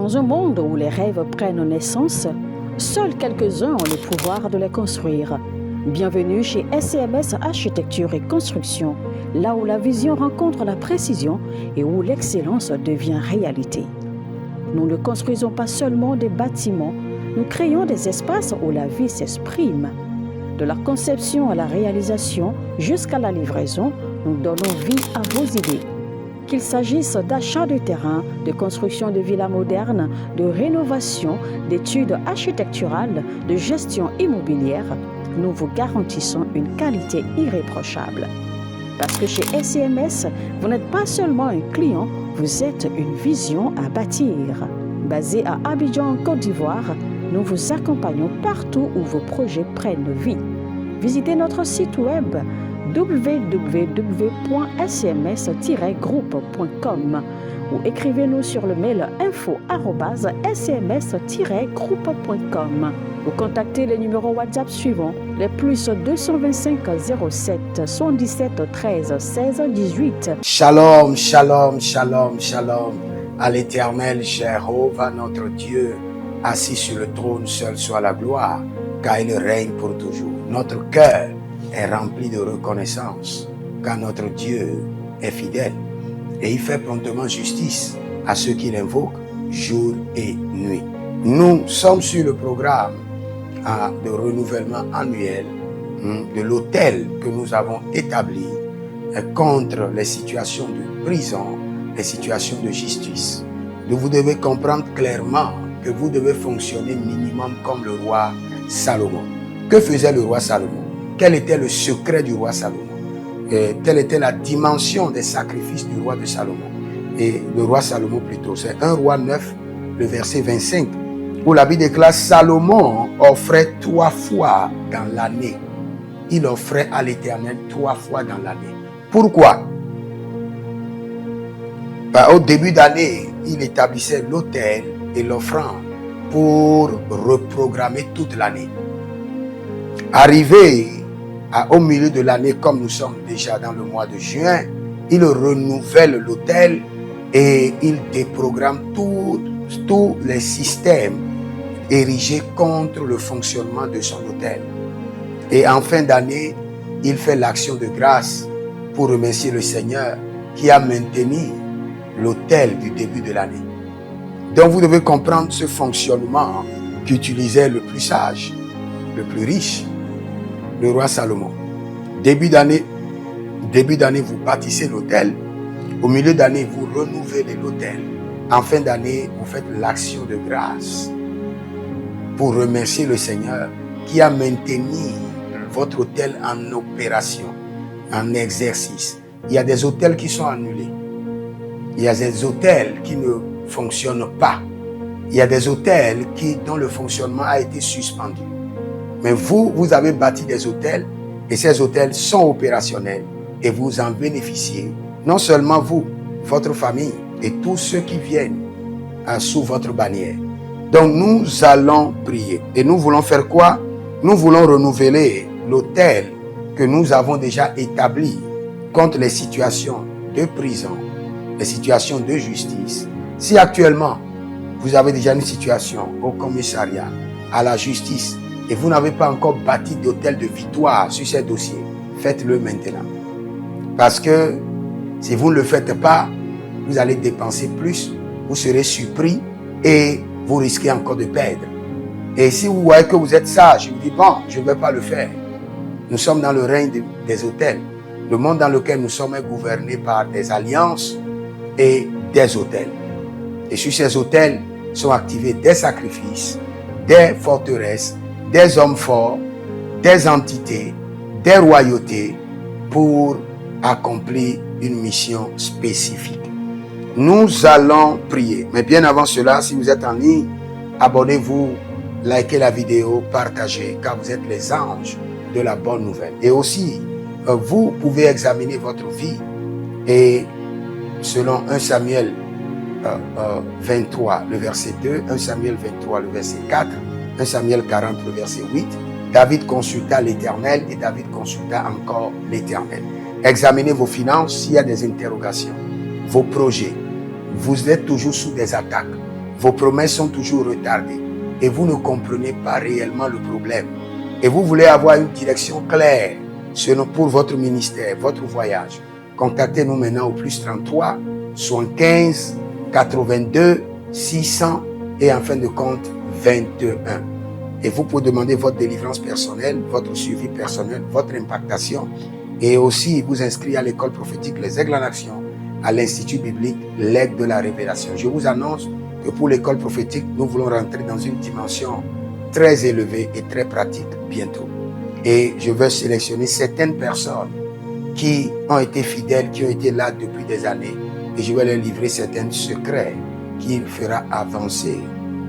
Dans un monde où les rêves prennent naissance, seuls quelques-uns ont le pouvoir de les construire. Bienvenue chez SCMS Architecture et Construction, là où la vision rencontre la précision et où l'excellence devient réalité. Nous ne construisons pas seulement des bâtiments, nous créons des espaces où la vie s'exprime. De la conception à la réalisation jusqu'à la livraison, nous donnons vie à vos idées. Qu'il s'agisse d'achat de terrain, de construction de villas modernes, de rénovation, d'études architecturales, de gestion immobilière, nous vous garantissons une qualité irréprochable. Parce que chez SCMS, vous n'êtes pas seulement un client, vous êtes une vision à bâtir. Basé à Abidjan, en Côte d'Ivoire, nous vous accompagnons partout où vos projets prennent vie. Visitez notre site web www.scms-groupe.com ou écrivez-nous sur le mail info@scms-groupe.com ou contactez les numéros WhatsApp suivants, les plus 225 07 77 13 16 18. Shalom, shalom, shalom, shalom à l'Éternel, Jéhovah, notre Dieu, assis sur le trône, seul soit la gloire, car il règne pour toujours. Notre cœur est rempli de reconnaissance, car notre Dieu est fidèle et il fait promptement justice à ceux qui l'invoquent jour et nuit. Nous sommes sur le programme de renouvellement annuel de l'hôtel que nous avons établi contre les situations de prison, les situations de justice. Vous devez comprendre clairement que vous devez fonctionner minimum comme le roi Salomon. Que faisait le roi Salomon? Quel était le secret du roi Salomon? Quelle était la dimension des sacrifices du roi de Salomon? Et le roi Salomon plutôt, c'est 1 Roi 9, le verset 25, où la Bible déclare Salomon offrait 3 fois dans l'année. Il offrait à l'Éternel 3 fois dans l'année. Pourquoi? Au début d'année, il établissait l'autel et l'offrande pour reprogrammer toute l'année. Arrivé au milieu de l'année, comme nous sommes déjà dans le mois de juin, il renouvelle l'autel et il déprogramme tous les systèmes érigés contre le fonctionnement de son autel. Et en fin d'année, il fait l'action de grâce pour remercier le Seigneur qui a maintenu l'autel du début de l'année. Donc vous devez comprendre ce fonctionnement qu'utilisait le plus sage, le plus riche, le roi Salomon. Début d'année, vous bâtissez l'autel. Au milieu d'année, vous renouvelez l'autel. En fin d'année, vous faites l'action de grâce pour remercier le Seigneur qui a maintenu votre autel en opération, en exercice. Il y a des autels qui sont annulés. Il y a des autels qui ne fonctionnent pas. Il y a des autels dont le fonctionnement a été suspendu. Mais vous avez bâti des autels et ces autels sont opérationnels et vous en bénéficiez. Non seulement vous, votre famille et tous ceux qui viennent sous votre bannière. Donc nous allons prier. Et nous voulons faire quoi? Nous voulons renouveler l'autel que nous avons déjà établi contre les situations de prison, les situations de justice. Si actuellement, vous avez déjà une situation au commissariat, à la justice, et vous n'avez pas encore bâti d'hôtel de victoire sur ces dossiers, faites-le maintenant. Parce que si vous ne le faites pas, vous allez dépenser plus, vous serez surpris et vous risquez encore de perdre. Et si vous voyez que vous êtes sage, vous dites, bon, je ne vais pas le faire. Nous sommes dans le règne des hôtels. Le monde dans lequel nous sommes est gouverné par des alliances et des hôtels. Et sur ces hôtels sont activés des sacrifices, des forteresses, des hommes forts, des entités, des royautés pour accomplir une mission spécifique. Nous allons prier. Mais bien avant cela, si vous êtes en ligne, abonnez-vous, likez la vidéo, partagez, car vous êtes les anges de la bonne nouvelle. Et aussi, vous pouvez examiner votre vie et selon 1 Samuel 23, le verset 2, 1 Samuel 23, le verset 4, 1 Samuel 40, le verset 8, David consulta l'Éternel et David consulta encore l'Éternel. Examinez vos finances s'il y a des interrogations, vos projets. Vous êtes toujours sous des attaques. Vos promesses sont toujours retardées et vous ne comprenez pas réellement le problème. Et vous voulez avoir une direction claire pour votre ministère, votre voyage. Contactez-nous maintenant au plus 33 75 82 600 et en fin de compte 21. Et vous pouvez demander votre délivrance personnelle, votre suivi personnel, votre impactation et aussi vous inscrire à l'école prophétique Les Aigles en Action, à l'Institut biblique L'Aigle de la Révélation. Je vous annonce que pour l'école prophétique, nous voulons rentrer dans une dimension très élevée et très pratique bientôt. Et je veux sélectionner certaines personnes qui ont été fidèles, qui ont été là depuis des années, et je vais leur livrer certains secrets qui fera avancer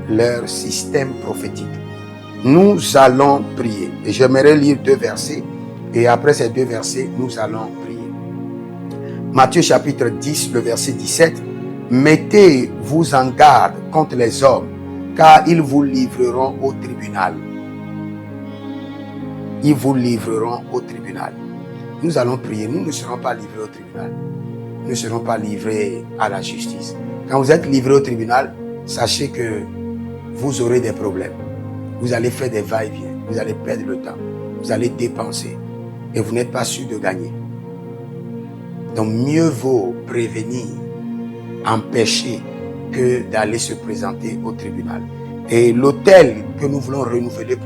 leur système prophétique. Nous allons prier. Et j'aimerais lire 2 versets, et après ces 2 versets, nous allons prier. Matthieu chapitre 10, le verset 17. Mettez-vous en garde contre les hommes, car ils vous livreront au tribunal. Ils vous livreront au tribunal. Nous allons prier. Nous ne serons pas livrés au tribunal. Nous ne serons pas livrés à la justice. Quand vous êtes livrés au tribunal, sachez que vous aurez des problèmes. Vous allez faire des va-et-vient. Vous allez perdre le temps. Vous allez dépenser. Et vous n'êtes pas sûr de gagner. Donc mieux vaut prévenir, empêcher que d'aller se présenter au tribunal. Et l'autel que nous voulons renouveler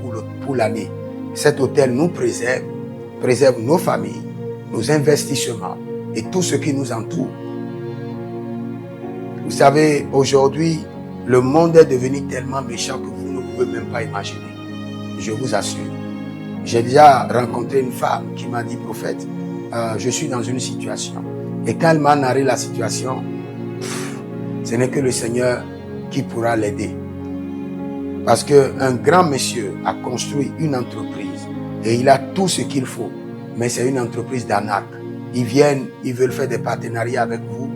pour l'année, cet autel nous préserve nos familles, nos investissements et tout ce qui nous entoure. Vous savez, aujourd'hui, le monde est devenu tellement méchant que vous ne pouvez même pas imaginer. Je vous assure. J'ai déjà rencontré une femme qui m'a dit, prophète, je suis dans une situation. Et quand elle m'a narré la situation, ce n'est que le Seigneur qui pourra l'aider. Parce qu'un grand monsieur a construit une entreprise et il a tout ce qu'il faut. Mais c'est une entreprise d'arnaque. Ils viennent, ils veulent faire des partenariats avec vous.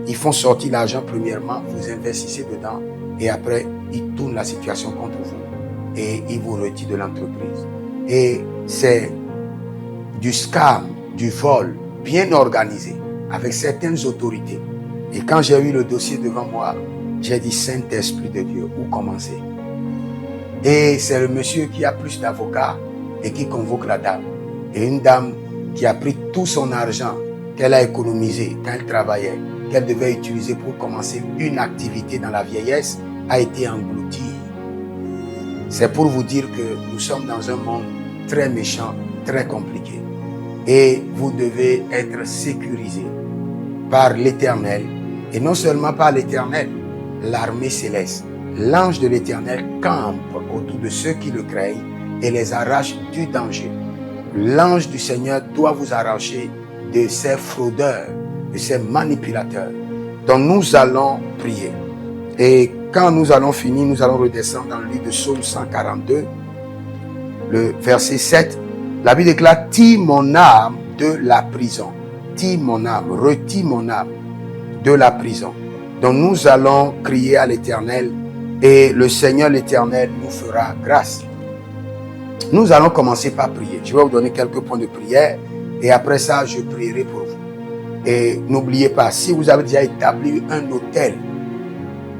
Ils font sortir l'argent premièrement, vous investissez dedans et après, ils tournent la situation contre vous et ils vous retirent de l'entreprise. Et c'est du scam, du vol bien organisé avec certaines autorités. Et quand j'ai eu le dossier devant moi, j'ai dit, Saint-Esprit de Dieu, où commencer? Et c'est le monsieur qui a plus d'avocats et qui convoque la dame. Et une dame qui a pris tout son argent qu'elle a économisé quand elle travaillait, qu'elle devait utiliser pour commencer une activité dans la vieillesse, a été engloutie. C'est pour vous dire que nous sommes dans un monde très méchant, très compliqué. Et vous devez être sécurisé par l'Éternel. Et non seulement par l'Éternel, l'armée céleste. L'ange de l'Éternel campe autour de ceux qui le craignent et les arrache du danger. L'ange du Seigneur doit vous arracher de ces fraudeurs, de ces manipulateurs. Donc nous allons prier. Et quand nous allons finir, nous allons redescendre dans le livre de Psaume 142, le verset 7. La Bible déclare, tire mon âme de la prison. Tire mon âme, retire mon âme de la prison. Donc nous allons crier à l'Éternel et le Seigneur l'Éternel nous fera grâce. Nous allons commencer par prier. Je vais vous donner quelques points de prière et après ça, je prierai pour vous. Et n'oubliez pas, si vous avez déjà établi un autel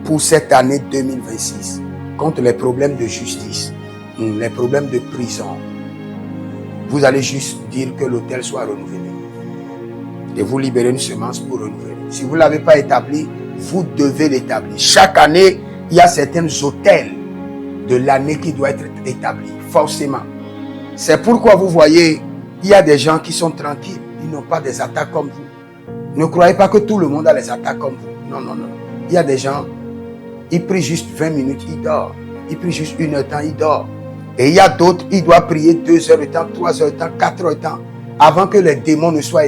pour cette année 2026 contre les problèmes de justice, les problèmes de prison, vous allez juste dire que l'autel soit renouvelé. Et vous libérez une semence pour renouveler. Si vous ne l'avez pas établi, vous devez l'établir. Chaque année, il y a certains autels de l'année qui doivent être établis, forcément. C'est pourquoi vous voyez, il y a des gens qui sont tranquilles. Ils n'ont pas des attaques comme vous. Ne croyez pas que tout le monde a les attaques comme vous. Non, non, non. Il y a des gens, ils prient juste 20 minutes, ils dorment. Ils prient juste 1 heure de temps, ils dorment. Et il y a d'autres, ils doivent prier 2 heures de temps, 3 heures de temps, 4 heures de temps, avant que les démons ne soient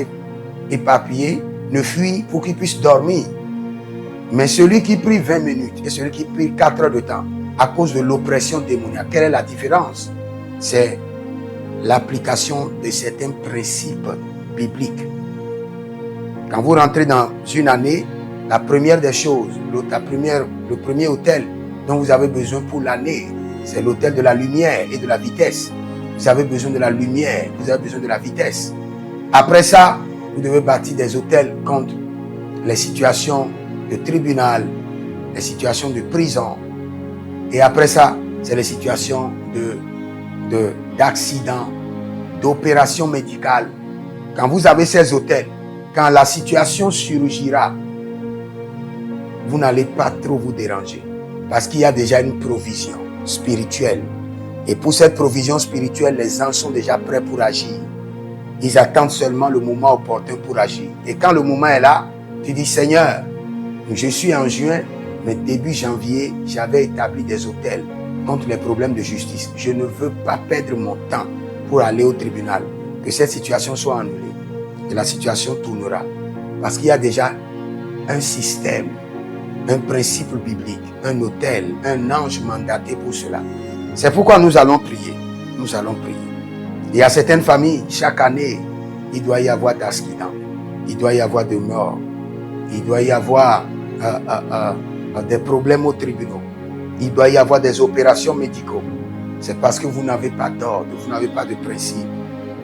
éparpillés, ne fuient pour qu'ils puissent dormir. Mais celui qui prie 20 minutes et celui qui prie 4 heures de temps, à cause de l'oppression démoniaque, quelle est la différence? C'est l'application de certains principes bibliques. Quand vous rentrez dans une année, la première des choses, le premier autel dont vous avez besoin pour l'année, c'est l'autel de la lumière et de la vitesse. Vous avez besoin de la lumière, vous avez besoin de la vitesse. Après ça, vous devez bâtir des autels contre les situations de tribunal, les situations de prison. Et après ça, c'est les situations d'accidents, d'opérations médicales. Quand vous avez ces hôtels, quand la situation surgira, vous n'allez pas trop vous déranger. Parce qu'il y a déjà une provision spirituelle. Et pour cette provision spirituelle, les anges sont déjà prêts pour agir. Ils attendent seulement le moment opportun pour agir. Et quand le moment est là, tu dis, Seigneur, je suis en juin, mais début janvier, j'avais établi des hôtels contre les problèmes de justice. Je ne veux pas perdre mon temps pour aller au tribunal. Que cette situation soit annulée. Et la situation tournera. Parce qu'il y a déjà un système, un principe biblique, un hôtel, un ange mandaté pour cela. C'est pourquoi nous allons prier. Nous allons prier. Il y a certaines familles, chaque année, il doit y avoir d'accidents. Il doit y avoir de morts. Il doit y avoir des problèmes aux tribunaux. Il doit y avoir des opérations médicaux. C'est parce que vous n'avez pas d'ordre, vous n'avez pas de principe.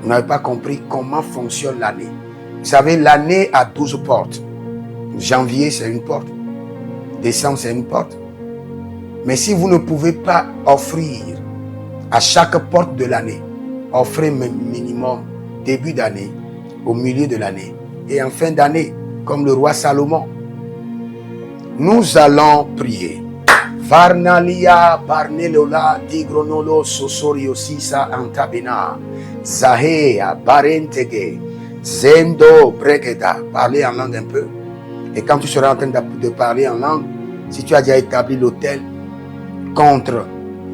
Vous n'avez pas compris comment fonctionne l'année. Vous savez, l'année a 12 portes. Janvier, c'est une porte. Décembre, c'est une porte. Mais si vous ne pouvez pas offrir à chaque porte de l'année, offrez minimum début d'année, au milieu de l'année et en fin d'année, comme le roi Salomon. Nous allons prier. Varnalia Barnelola Digronolo Sosorio Sisa Antabina Zahea Barentege Zendo Bregeda. Parlez en langue un peu. Et quand tu seras en train de parler en langue, si tu as déjà établi l'hôtel contre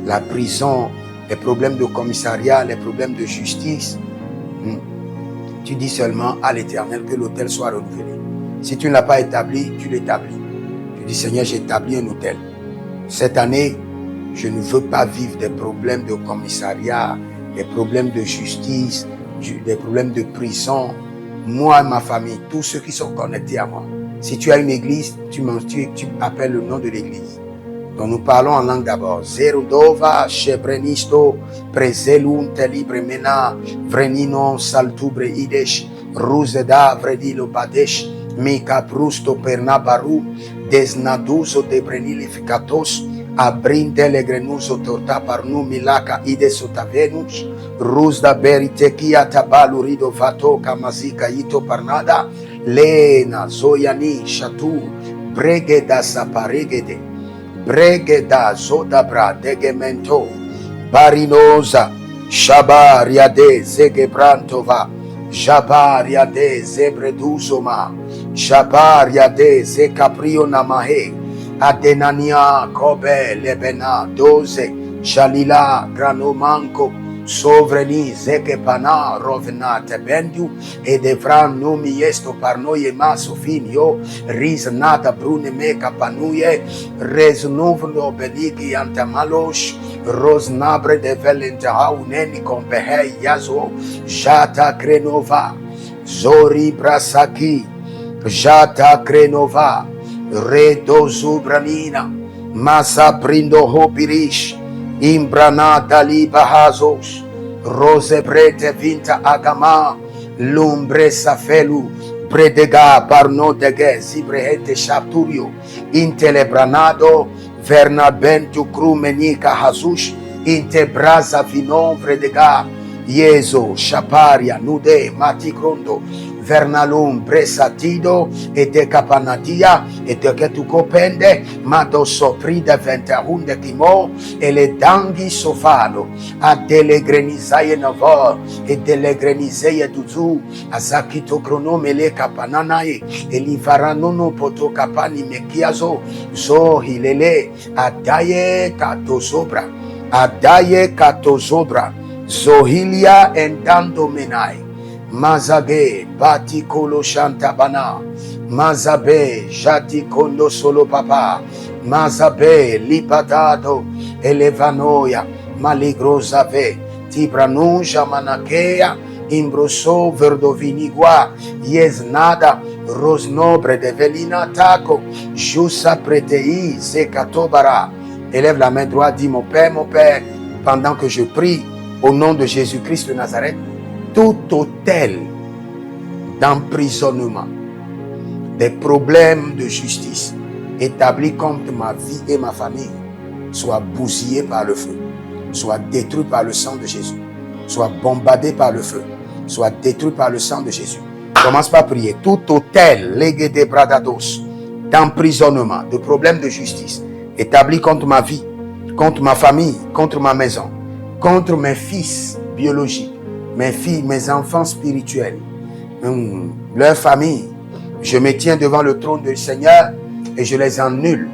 la prison, les problèmes de commissariat, les problèmes de justice, tu dis seulement à l'Éternel que l'hôtel soit renouvelé. Si tu ne l'as pas établi, tu l'établis. Tu dis, Seigneur, j'ai établi un hôtel. Cette année, je ne veux pas vivre des problèmes de commissariat, des problèmes de justice, des problèmes de prison. Moi et ma famille, tous ceux qui sont connectés à moi. Si tu as une église, tu appelles le nom de l'église. Donc nous parlons en langue d'abord. Zerudova, Shebrenisto, Prezelun, Telibremena, Vrenino, Saltubre, Idesh, Ruzeda, Vredilo, Badesh, Mika, Prusto, Pernabaru, Desnaduzo, Debrenilificatos, Abrindele, Grenuso, Torta, Parnu, Milaka, Idesotavenus, Ruzda, Beritekia, Tabalurido, Vato, Kamazika, Ito, Parnada, Lena, Zoyani, Shatu, Bregeda, Saparegede, Bregeda, Zodabra, Degemento, Barinosa, Shabaria de Zegebrantova, Jabaria de Zebreduzoma, Jabaria de Zekaprio Namahe, Adenania, Kobe, Lebena, Doze, Shalila, Granomanko, Sovreni, Zekepana, Rovenate Bendu, e devran numi esto parnoie maso finio, Riznata brune meca panuye, Resnuvno beligi antamalosh, Rosnabre de velentahau neni compehei yazo, Jata Krenova, Zori Brasaki, Jata Krenova, Redo Zubranina, Masa Prindo Hopirish, Imbranata Libahazos, Rose Brete Vinta Agama, Lumbre Safelu, Predega Parno Dege, Zibrehete Chapturio, Intelebranado, Verna Bentu Krumenika Hazush, Intebraza Vinon Predega, Yezo, Chaparia, Nude, Maticrondo, Vernalum, Bresatido, et de Capanatia, et de Ketukopende, Mado Soprida Ventarunde Kimo, et les Dangi Sofano, a Delegrenizaye Navor, et Delegrenizaye Duzu, a Zakito Chronomele Capananae, et Livaranono Poto Capani Mekiazo, Zo Hilele, Adaye Katozobra, Adaye Katozobra, Zohilia Endando Menai. Mazabe, Bati Kolo Shantabana, Mazabe, Jati Kondo Solo Papa, Mazabe, Lipatado, Elevanoia, Maligrosave, Tibranuja Manakea, Imbroso Verdovinigua, Yesnada, Rosnobre de Velina Taco, Jusa Pretei, Zekatobara. Élève la main droite, dis mon Père, pendant que je prie au nom de Jésus-Christ de Nazareth, tout hôtel d'emprisonnement, des problèmes de justice, établi contre ma vie et ma famille soit bousillé par le feu, soit détruit par le sang de Jésus, soit bombardé par le feu, soit détruit par le sang de Jésus. Commence par prier. Tout hôtel légué des bradados, d'emprisonnement, de problèmes de justice, établi contre ma vie, contre ma famille, contre ma maison, contre mes fils biologiques, mes filles, mes enfants spirituels, leur famille. Je me tiens devant le trône du Seigneur et je les annule.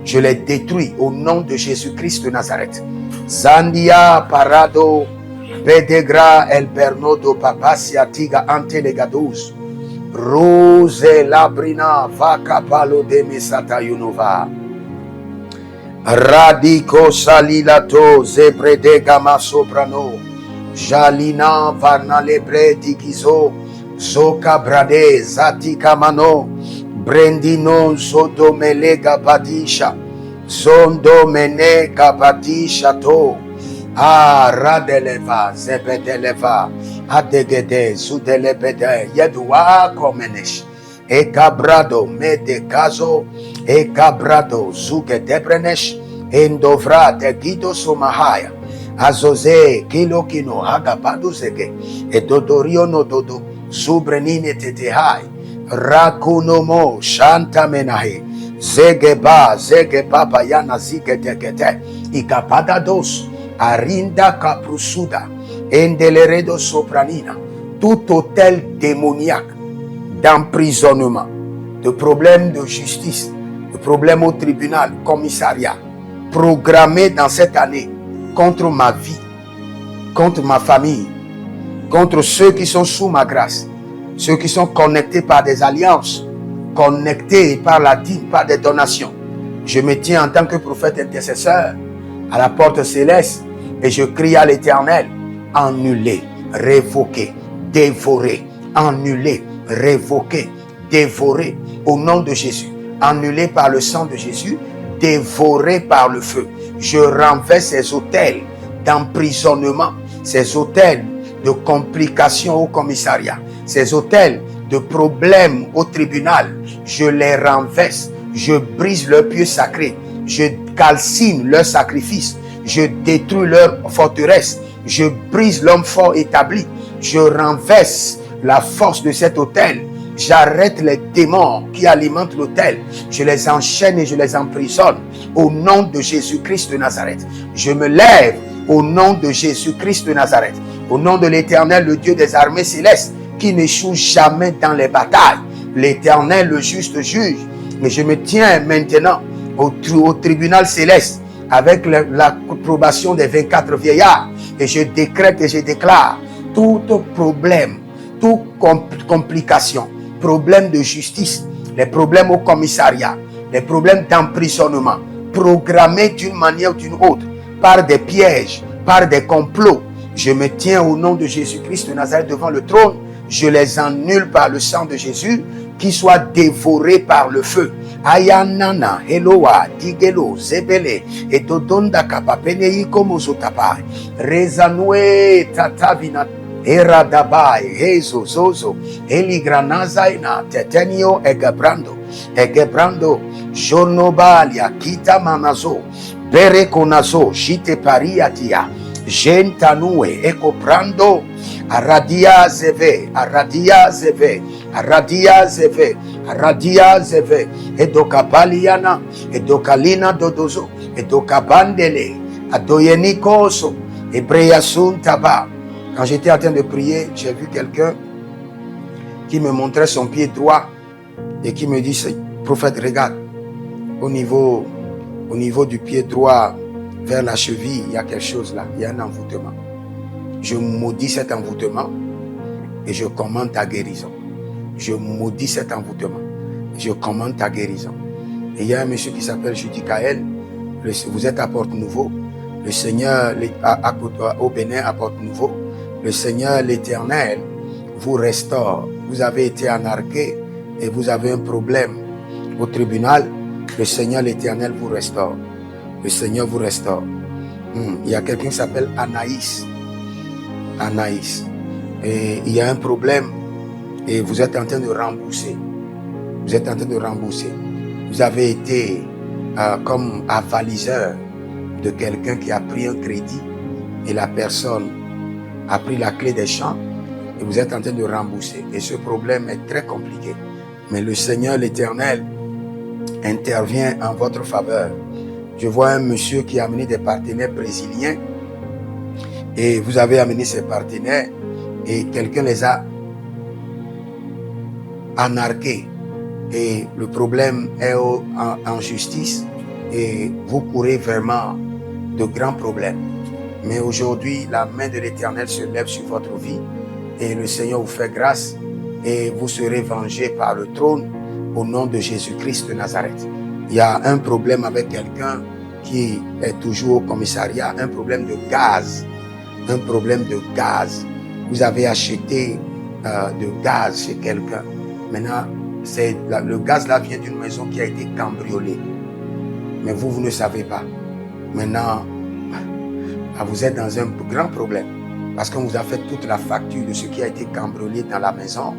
Je les détruis au nom de Jésus-Christ de Nazareth. Zandia parado bedegra el bernodo papasia tiga ante legados. Rose labrina vaca palo de mesata yunova. Radico salilato zebrede gama soprano. Jalina varnalebre digizo. Zoka brade zatika mano. Brendino zodo melega badisha. Zondo menega badisha to. Radeleva zebedeleva. Adegede zudelebede yedua komenesh. Ekabrado medekazo. Ekabrado zugedebrenesh. Endovra de gido somahaya. Azoze kilokino hagabado zege. Edodorio no dodo. Zubrenine tetehai. Rakunomo shanta menahe. Zegeba bayana zigedegede. Ikapada dos. Arinda caprusuda. Endeleredo sopranina. Tout hôtel démoniaque d'emprisonnement, de problèmes de justice, de problèmes au tribunal, commissariat, programmé dans cette année contre ma vie, contre ma famille, contre ceux qui sont sous ma grâce, ceux qui sont connectés par des alliances, connectés par la dîme, par des donations. Je me tiens en tant que prophète intercesseur à la porte céleste et je crie à l'Éternel: annulé, révoqué, dévoré, annulé, révoqué, dévoré au nom de Jésus, annulé par le sang de Jésus, dévoré par le feu. Je renverse ces hôtels d'emprisonnement, ces hôtels de complications au commissariat, ces hôtels de problèmes au tribunal. Je les renverse, je brise leurs pieux sacrés, je calcine leurs sacrifices, je détruis leurs forteresses, je brise l'homme fort établi, je renverse la force de cet hôtel, j'arrête les démons qui alimentent l'hôtel, je les enchaîne et je les emprisonne au nom de Jésus-Christ de Nazareth. Je me lève au nom de Jésus-Christ de Nazareth, au nom de l'Éternel, le Dieu des armées célestes, qui n'échoue jamais dans les batailles, l'Éternel, le juste juge. Mais je me tiens maintenant au tribunal céleste avec l'approbation des 24 vieillards et je décrète et je déclare tout problème, toute complication, problème de justice, les problèmes au commissariat, les problèmes d'emprisonnement, programmés d'une manière ou d'une autre, par des pièges, par des complots. Je me tiens au nom de Jésus-Christ de Nazareth devant le trône, je les annule par le sang de Jésus, qu'ils soient dévorés par le feu. Ayanana, Eloa, Digelo, Zebele, et Dodonda Kapapenei como Zotapai, Rezanue, Tatavina, Eradabai, Hezo, Zozo, Eligranazaina, Tetenio, Egebrando, Jonobalia, Kita Manazo, Berekonazo, Jite Pariatia, Gentanue, Ekoprando, Aradia Zeve, Aradia Zeve, Aradia Zeve, Aradia Zeve, Edokapaliana, Edokalina Dodozo, Edokabandele, Adoyenikoso, Ebreyasun Taba. Quand j'étais en train de prier, j'ai vu quelqu'un qui me montrait son pied droit et qui me dit: prophète, regarde, au niveau du pied droit vers la cheville, il y a quelque chose là, il y a un envoûtement. Je maudis cet envoûtement et je commande ta guérison. Je maudis cet envoûtement et je commande ta guérison. Et il y a un monsieur qui s'appelle Judicaël, vous êtes à Porte-Nouveau, le Seigneur au Bénin à Porte-Nouveau, le Seigneur l'Éternel vous restaure. Vous avez été enargué et vous avez un problème au tribunal, le Seigneur l'Éternel vous restaure. Le Seigneur vous restaure. Il y a quelqu'un qui s'appelle Anaïs. Anaïs. Et il y a un problème et vous êtes en train de rembourser. Vous êtes en train de rembourser. Vous avez été comme avaliseur de quelqu'un qui a pris un crédit et la personne a pris la clé des champs et vous êtes en train de rembourser. Et ce problème est très compliqué. Mais le Seigneur l'Éternel intervient en votre faveur. Je vois un monsieur qui a amené des partenaires brésiliens et vous avez amené ces partenaires et quelqu'un les a anarqués. Et le problème est en justice et vous courez vraiment de grands problèmes. Mais aujourd'hui, la main de l'Éternel se lève sur votre vie et le Seigneur vous fait grâce et vous serez vengé par le trône au nom de Jésus-Christ de Nazareth. Il y a un problème avec quelqu'un qui est toujours au commissariat, un problème de gaz. Un problème de gaz. Vous avez acheté de gaz chez quelqu'un. Maintenant, le gaz là vient d'une maison qui a été cambriolée. Mais vous ne savez pas. Maintenant, vous êtes dans un grand problème. Parce qu'on vous a fait toute la facture de ce qui a été cambriolé dans la maison.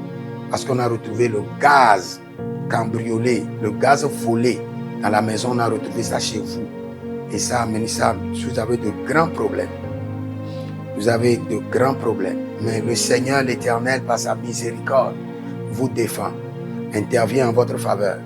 Parce qu'on a retrouvé le gaz cambriolé, le gaz volé dans la maison. On a retrouvé ça chez vous. Et ça a amené ça. Vous avez de grands problèmes. Vous avez de grands problèmes. Mais le Seigneur, l'Éternel, par sa miséricorde, vous défend. Intervient en votre faveur.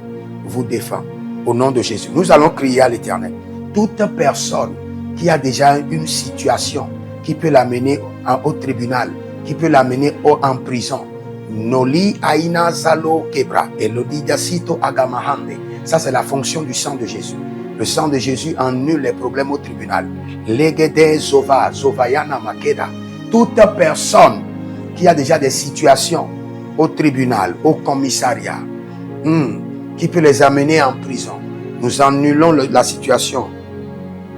Vous défend. Au nom de Jésus. Nous allons crier à l'Éternel. Toute personne qui a déjà une situation qui peut l'amener au tribunal, qui peut l'amener en prison. Noli aina zalo kebra. Elodi dasito agamahande. Ça, c'est la fonction du sang de Jésus. Le sang de Jésus annule les problèmes au tribunal. Legede zova, zovayana makeda. Toute personne qui a déjà des situations au tribunal, au commissariat, qui peut les amener en prison. Nous annulons la situation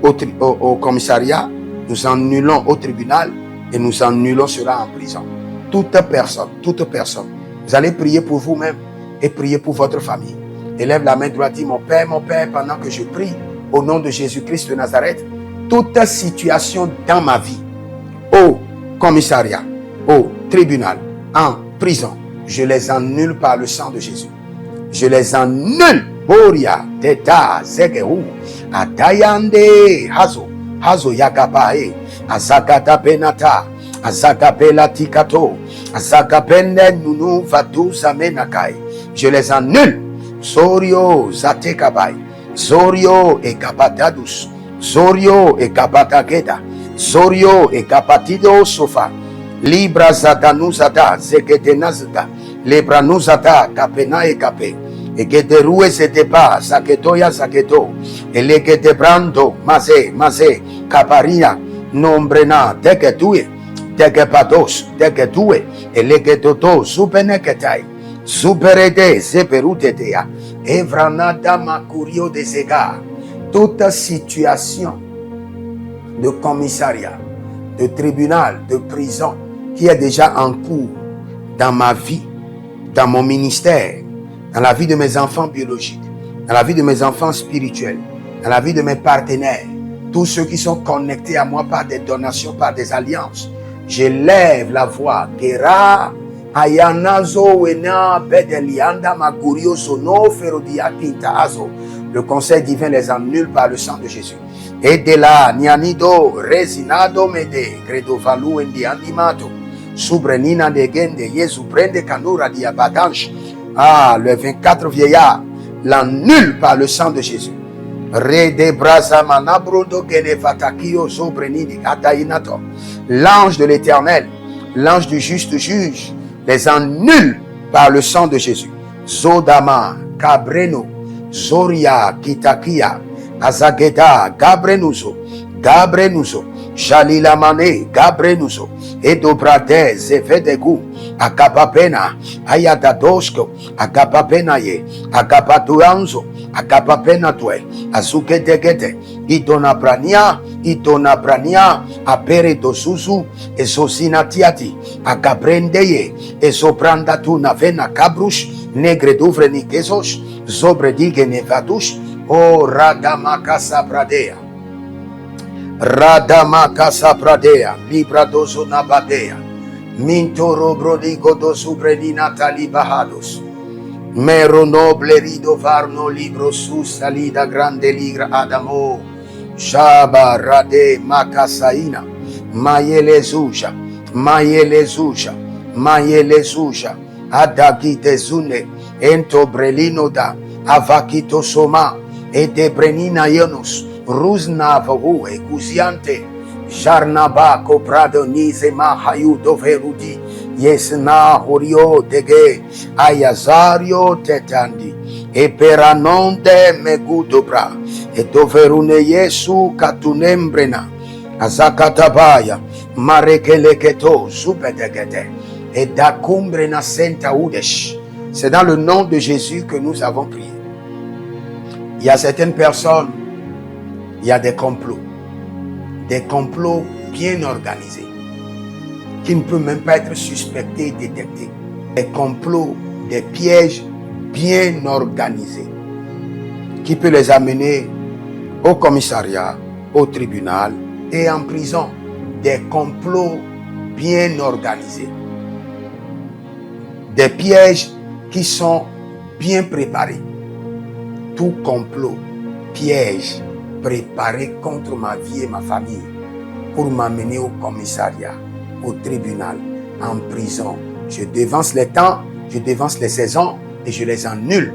au commissariat, nous annulons au tribunal et nous annulons cela en prison. Toute personne. Vous allez prier pour vous-même et prier pour votre famille. Élève la main droite, dis mon Père, pendant que je prie au nom de Jésus-Christ de Nazareth, toute situation dans ma vie, au commissariat, au tribunal, en prison, je les annule par le sang de Jésus. Je les annule. Boria, Teta, Zegehu, Atayande, Hazo Yagabae, Azagata Benata, Azagabela Tikato, Azagabene Nunu Vatu Zamenakai. Je les annule. Zorio Zatekabai, Zorio et Kapatadus, Zorio et Kapatageda, Zorio et Kapatido Sofa, Libra Zadanuzada, Zegedenazada, Lebranuzada, Kapena et Kape, et Gederue Zedepa, Zaketoya Zaketo, et Legedebrando, Maze, Kaparia, Nombrena, Degetue, Degepados, Degetue, et Legedoto, Subeneketai. Superede, Zeperutedea, Evranada Makurio de Zega. Toute situation de commissariat, de tribunal, de prison qui est déjà en cours dans ma vie, dans mon ministère, dans la vie de mes enfants biologiques, dans la vie de mes enfants spirituels, dans la vie de mes partenaires, tous ceux qui sont connectés à moi par des donations, par des alliances, j'élève la voix. Gera Ayanazo wena bedelianda magurio sono ferodia quinta azo. Le conseil divin les annule par le sang de Jésus. Et de là, nianido resinado mede credo valu endi animato subrenina de gende Yesu prende canura di abadanche. Ah, le 24 vieillard l'annule par le sang de Jésus. Rede brasa manabrodo gene vatakio sobrenini atainato. L'ange de l'Éternel, l'ange du juste juge, les annule par le sang de Jésus. Zodama, Cabreno, Zoria, Kitakia, Azageda, Gabrenuso, Jalilamane, Gabrenuso, Edobrade, Zevedegu, Akapapena, Ayadadosko, Akapapenaye, Akapatuanzo, Akapapenatue, Azukete, Idona Brania, Apere dosuzu, Esosinatiati, Akaprendeye, Esoprandatu navena Kabrush, Negre Duvreni Kesos, Zobredigue Nevatush, O Radamakasa Pradea, Libra dozona Badea, Mintoro Brodigo dosubrenina Talibahados, Mero noble rido varno libro su salida grande ligra adamo. Jaba rade makasaina. Mayele zuja. Mayele zuja. Mayele zuja. Adagite zune. Ento brelino da. Avakito soma. E de brenina yonus. Ruzna vahue kuziante. Jarnaba coprado nize mahayu doverudi. Yesna horio dege ayazario tetandi e peranonde megudobra e doverune Yesu katunembrena azakatabaya marekeleketo zubedegede et dakumbrena senta udesh. C'est dans le nom de Jésus que nous avons prié. Il y a certaines personnes, il y a des complots bien organisés qui ne peut même pas être suspecté et détecté. Des complots, des pièges bien organisés qui peut les amener au commissariat, au tribunal et en prison. Des complots bien organisés. Des pièges qui sont bien préparés. Tout complot, piège préparé contre ma vie et ma famille pour m'amener au commissariat, au tribunal, en prison. Je devance les temps, je devance les saisons et je les annule.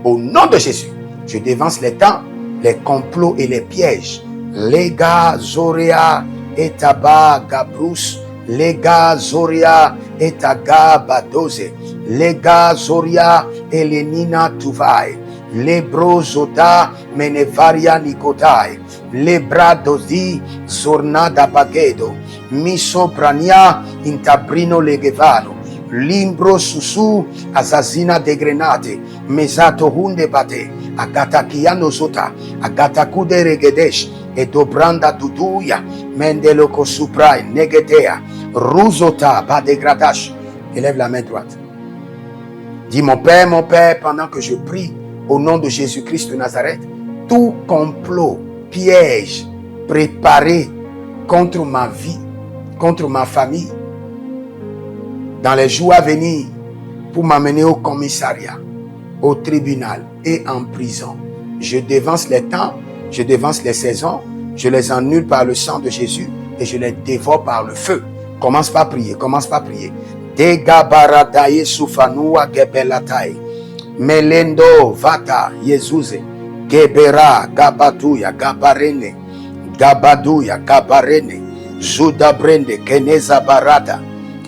Au nom de Jésus, je devance les temps, les complots et les pièges. Lega Zoria et Taba Gabrus, Lega Zoria et Taga Badoze, Lega Zoria et Lenina Tuvai, Lebro Zoda Menevaria Nikotai, Lebra Dozi Zornada Bagedo, Miso Prania Intabrino Legevano, Limbro Susu Azazina de Grenade, Mesato Hunde Bate, Agata Kiano Zota, Agata Kude Regedesh, et Dobranda Duduya, Mendeloko Suprai, Negedea, Ruzota Badegradash. Élève la main droite. Dis mon Père, pendant que je prie au nom de Jésus-Christ de Nazareth, tout complot, piège préparé contre ma vie, contre ma famille, dans les jours à venir, pour m'amener au commissariat, au tribunal et en prison. Je devance les temps, je devance les saisons, je les annule par le sang de Jésus et je les dévore par le feu. Commence par prier, commence par prier. Degabaradaye sufanua gebelatai. Melendo vata Yezuze. Gebera gabatuya gabarene. Gabaduya gabarene. Zudabrende keneza barada.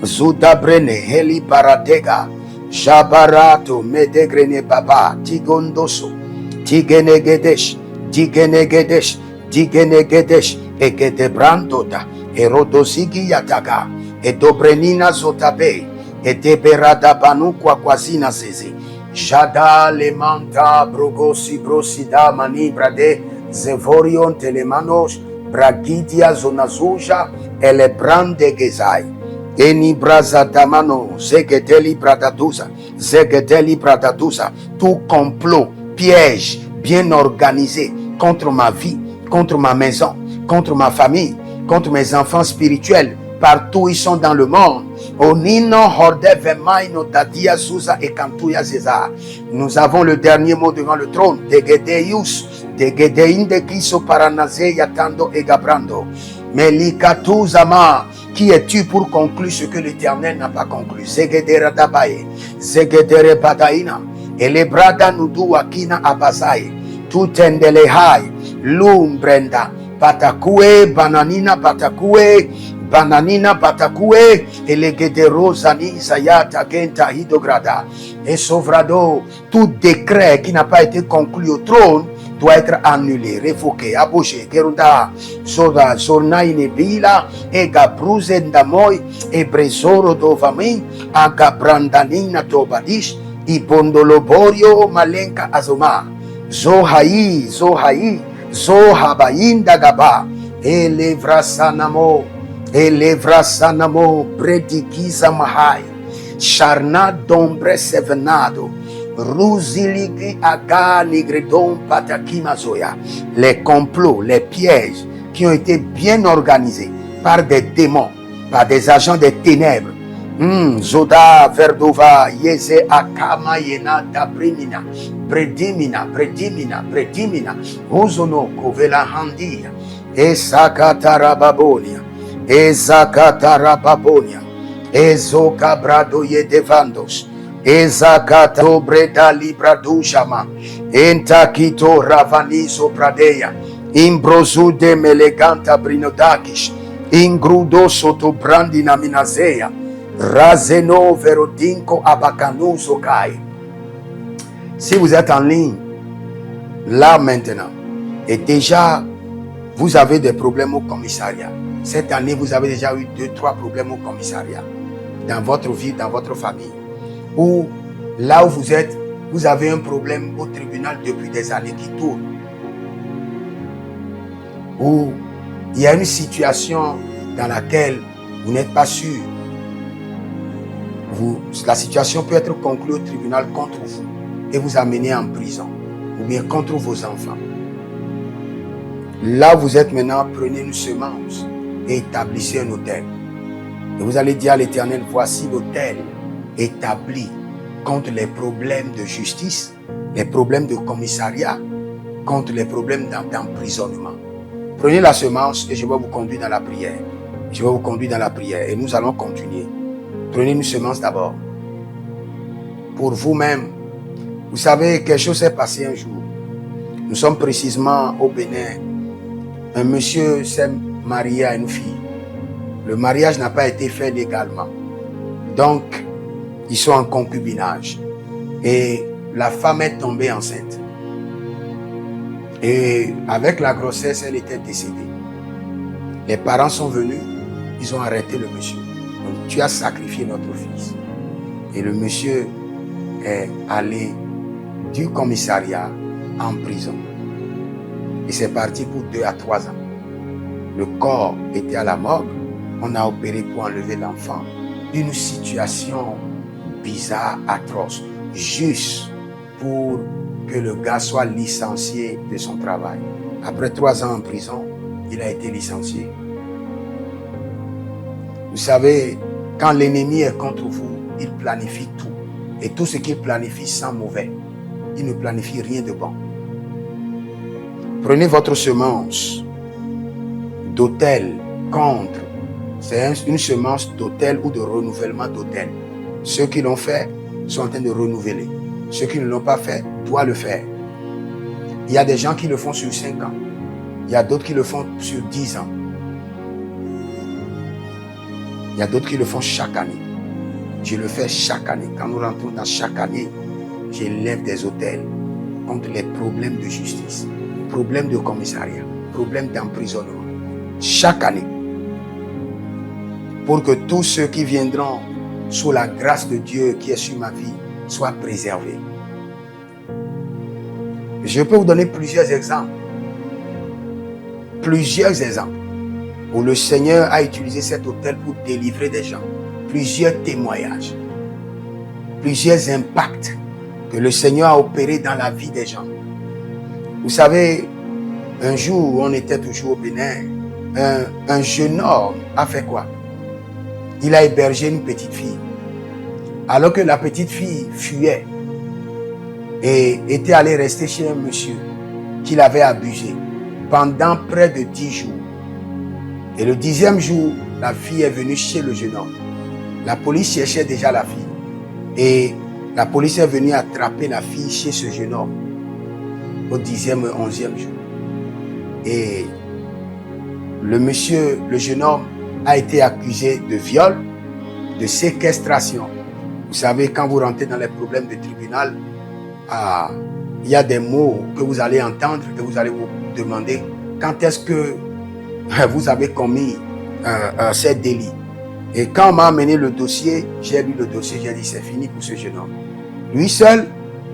Zudabrene heli baratega. Jabarato medegrene baba tigondoso. Tigenegedesh. Digenegedesh, Digenegedesh, Egedebrandota, Erodosigi Yataga, Edobrenina Zotabe, Edeberada Banukwa Kwazina Zeze, Jada Lemanta, Brogosi Brosida Manibrade, Zevorion Telemanos, Bragidia Zonazuja, Elebrande Gezai, Eni Braza Damano, Zegedeli Bradatusa, tout complot, piège, bien organisé contre ma vie, contre ma maison, contre ma famille, contre mes enfants spirituels, partout ils sont dans le monde. Nous avons le dernier mot devant le trône. Qui es-tu pour conclure ce que l'Éternel n'a pas conclu? Elebrada nudu akina abazai, tutendelehai, lumbrenda, patakue, bananina patakue, elegedero zani sayata kenta hidograda, et sovrado, tout décret qui n'a pas été conclu au trône doit être annulé, révoqué, abouché, kerunda, soda, sornaine bila, ega bruzendamoy, e bresoro dovami, aga brandanina tobadish, Ibondoloborio malenka azoma zohai zohabainda gaba elevrasanamo bredikiza mahai charna dombre sevenado ruziligi aga nigredon patakimazoya. Les complots, les pièges qui ont été bien organisés par des démons, par des agents des ténèbres Zoda Verdova Yeze Akama Yena Dabrimina Bredimina Ozono Kovela Handia Ezakatarababonia Ezokabrado Yedevandos Ezakato Breda Libradujama Entakito Ravaniso Pradeya Imbrozude Meleganta Brinodakis Ingrudo Soto Brandina Minazea Razeno Verodinko Abakanuso Kai. Si vous êtes en ligne, là maintenant, et déjà vous avez des problèmes au commissariat. Cette année, vous avez déjà eu 2-3 problèmes au commissariat. Dans votre vie, dans votre famille. Ou là où vous êtes, vous avez un problème au tribunal depuis des années qui tournent. Ou il y a une situation dans laquelle vous n'êtes pas sûr. La situation peut être conclue au tribunal contre vous et vous amener en prison. Ou bien contre vos enfants. Là où vous êtes maintenant, prenez une semence et établissez un autel. Et vous allez dire à l'Éternel, voici l'autel établi contre les problèmes de justice, les problèmes de commissariat, contre les problèmes d'emprisonnement. Prenez la semence et je vais vous conduire dans la prière. Je vais vous conduire dans la prière et nous allons continuer. Prenez une semence d'abord. Pour vous-même, vous savez, quelque chose s'est passé un jour. Nous sommes précisément au Bénin. Un monsieur s'est marié à une fille. Le mariage n'a pas été fait légalement. Donc, ils sont en concubinage. Et la femme est tombée enceinte. Et avec la grossesse, elle était décédée. Les parents sont venus, ils ont arrêté le monsieur. Donc, tu as sacrifié notre fils. Et le monsieur est allé du commissariat en prison. Et c'est parti pour 2 à 3 ans. Le corps était à la morgue. On a opéré pour enlever l'enfant. Une situation bizarre, atroce. Juste pour que le gars soit licencié de son travail. Après 3 ans en prison, il a été licencié. Vous savez, quand l'ennemi est contre vous, il planifie tout. Et tout ce qu'il planifie sent mauvais. Il ne planifie rien de bon. Prenez votre semence d'autel contre. C'est une semence d'autel ou de renouvellement d'autel. Ceux qui l'ont fait sont en train de renouveler. Ceux qui ne l'ont pas fait doivent le faire. Il y a des gens qui le font sur 5 ans. Il y a d'autres qui le font sur 10 ans. Il y a d'autres qui le font chaque année. Je le fais chaque année. Quand nous rentrons dans chaque année, j'élève des autels contre les problèmes de justice, problèmes de commissariat, problèmes d'emprisonnement. Chaque année. Pour que tous ceux qui viendront sous la grâce de Dieu qui est sur ma vie soient préservés. Je peux vous donner plusieurs exemples. Plusieurs exemples où le Seigneur a utilisé cet autel pour délivrer des gens. Plusieurs témoignages. Plusieurs impacts que le Seigneur a opérés dans la vie des gens. Vous savez, un jour, on était toujours au Bénin. Un jeune homme a fait quoi? Il a hébergé une petite fille. Alors que la petite fille fuyait et était allée rester chez un monsieur qui l'avait abusé pendant près de 10 jours. Et le 10e jour, la fille est venue chez le jeune homme. La police cherchait déjà la fille. Et la police est venue attraper la fille chez ce jeune homme au 10e et 11e jour. Et le jeune homme a été accusé de viol, de séquestration. Vous savez, quand vous rentrez dans les problèmes de tribunal, il y a des mots que vous allez entendre, que vous allez vous demander quand est-ce que vous avez commis ces délits. Et quand on m'a amené le dossier, j'ai lu le dossier, j'ai dit c'est fini pour ce jeune homme. Lui seul,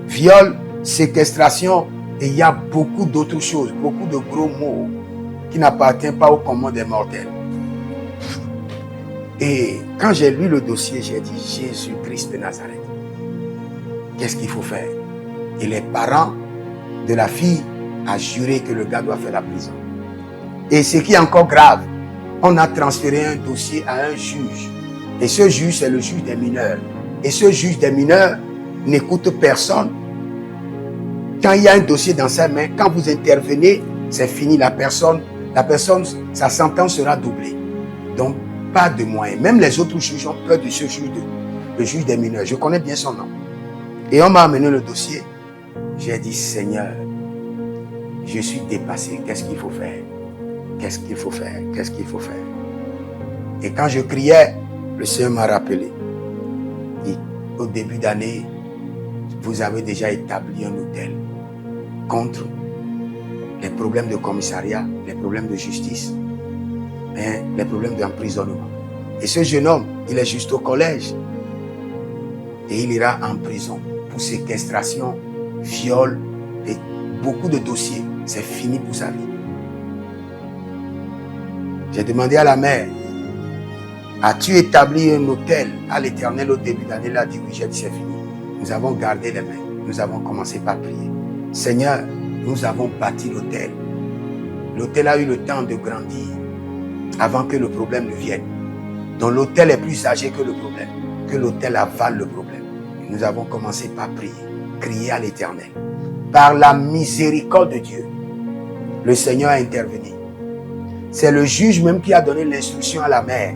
viol, séquestration, et il y a beaucoup d'autres choses, beaucoup de gros mots qui n'appartiennent pas au commun des mortels. Et quand j'ai lu le dossier, j'ai dit Jésus-Christ de Nazareth. Qu'est-ce qu'il faut faire? Et les parents de la fille ont juré que le gars doit faire la prison. Et ce qui est encore grave, on a transféré un dossier à un juge Et ce juge, c'est le juge des mineurs. Et ce juge des mineurs n'écoute personne. Quand il y a un dossier dans sa main, quand vous intervenez, c'est fini. La personne, sa sentence sera doublée. Donc, pas de moyens. Même les autres juges ont peur de ce juge, le juge des mineurs. Je connais bien son nom. Et on m'a amené le dossier. J'ai dit, Seigneur, je suis dépassé. Qu'est-ce qu'il faut faire? Qu'est-ce qu'il faut faire? Qu'est-ce qu'il faut faire? Et quand je criais, le Seigneur m'a rappelé. Et au début d'année, vous avez déjà établi un hôtel contre les problèmes de commissariat, les problèmes de justice, les problèmes d'emprisonnement. Et ce jeune homme, il est juste au collège. Et il ira en prison pour séquestration, viol et beaucoup de dossiers. C'est fini pour sa vie. J'ai demandé à la mère, as-tu établi un hôtel à l'Éternel au début d'année? Elle a dit oui, j'ai dit c'est fini. Nous avons gardé les mains. Nous avons commencé par prier. Seigneur, nous avons bâti l'hôtel. L'hôtel a eu le temps de grandir avant que le problème ne vienne. Donc l'hôtel est plus âgé que le problème, que l'hôtel avale le problème. Et nous avons commencé par prier, crier à l'Éternel. Par la miséricorde de Dieu, le Seigneur a intervenu. C'est le juge même qui a donné l'instruction à la mère.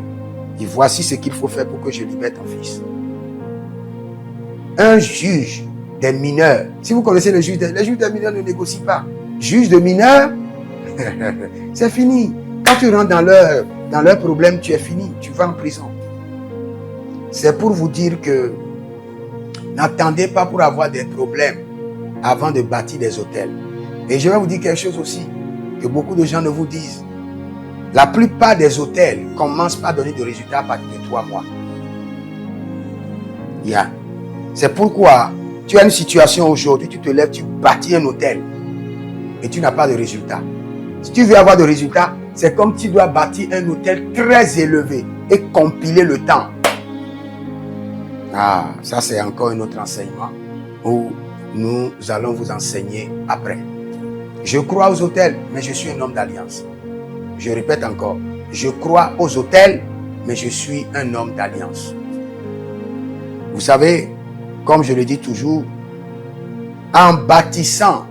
Et voici ce qu'il faut faire pour que je libère ton fils. Un juge des mineurs. Si vous connaissez les juges des mineurs ne négocient pas. Juge de mineurs, c'est fini. Quand tu rentres dans leur problème, tu es fini. Tu vas en prison. C'est pour vous dire que n'attendez pas pour avoir des problèmes avant de bâtir des hôtels. Et je vais vous dire quelque chose aussi que beaucoup de gens ne vous disent. La plupart des hôtels commencent par donner des résultats à partir de 3 mois. C'est pourquoi tu as une situation aujourd'hui, tu te lèves, tu bâtis un hôtel et tu n'as pas de résultat. Si tu veux avoir de résultats, c'est comme tu dois bâtir un hôtel très élevé et compiler le temps. Ça c'est encore un autre enseignement où nous allons vous enseigner après. Je crois aux hôtels, mais je suis un homme d'alliance. Je répète encore, je crois aux hôtels, mais je suis un homme d'alliance. Vous savez, comme je le dis toujours, en bâtissant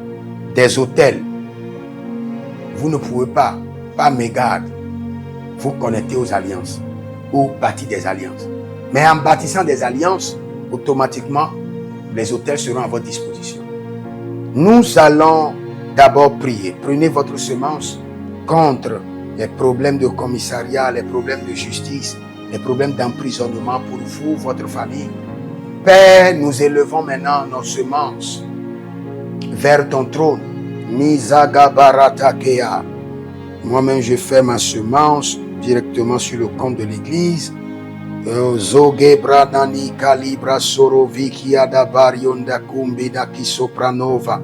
des hôtels, vous ne pouvez pas, par mégarde, vous connecter aux alliances ou bâtir des alliances. Mais en bâtissant des alliances, automatiquement, les hôtels seront à votre disposition. Nous allons d'abord prier. Prenez votre semence contre les problèmes de commissariat, les problèmes de justice, les problèmes d'emprisonnement pour vous, votre famille. Père, nous élevons maintenant nos semences vers ton trône. Nizagabaratakeya. Moi-même, je fais ma semence directement sur le compte de l'église. Zogebranani kalibra sorovikia da barionda kumbida kisopranova.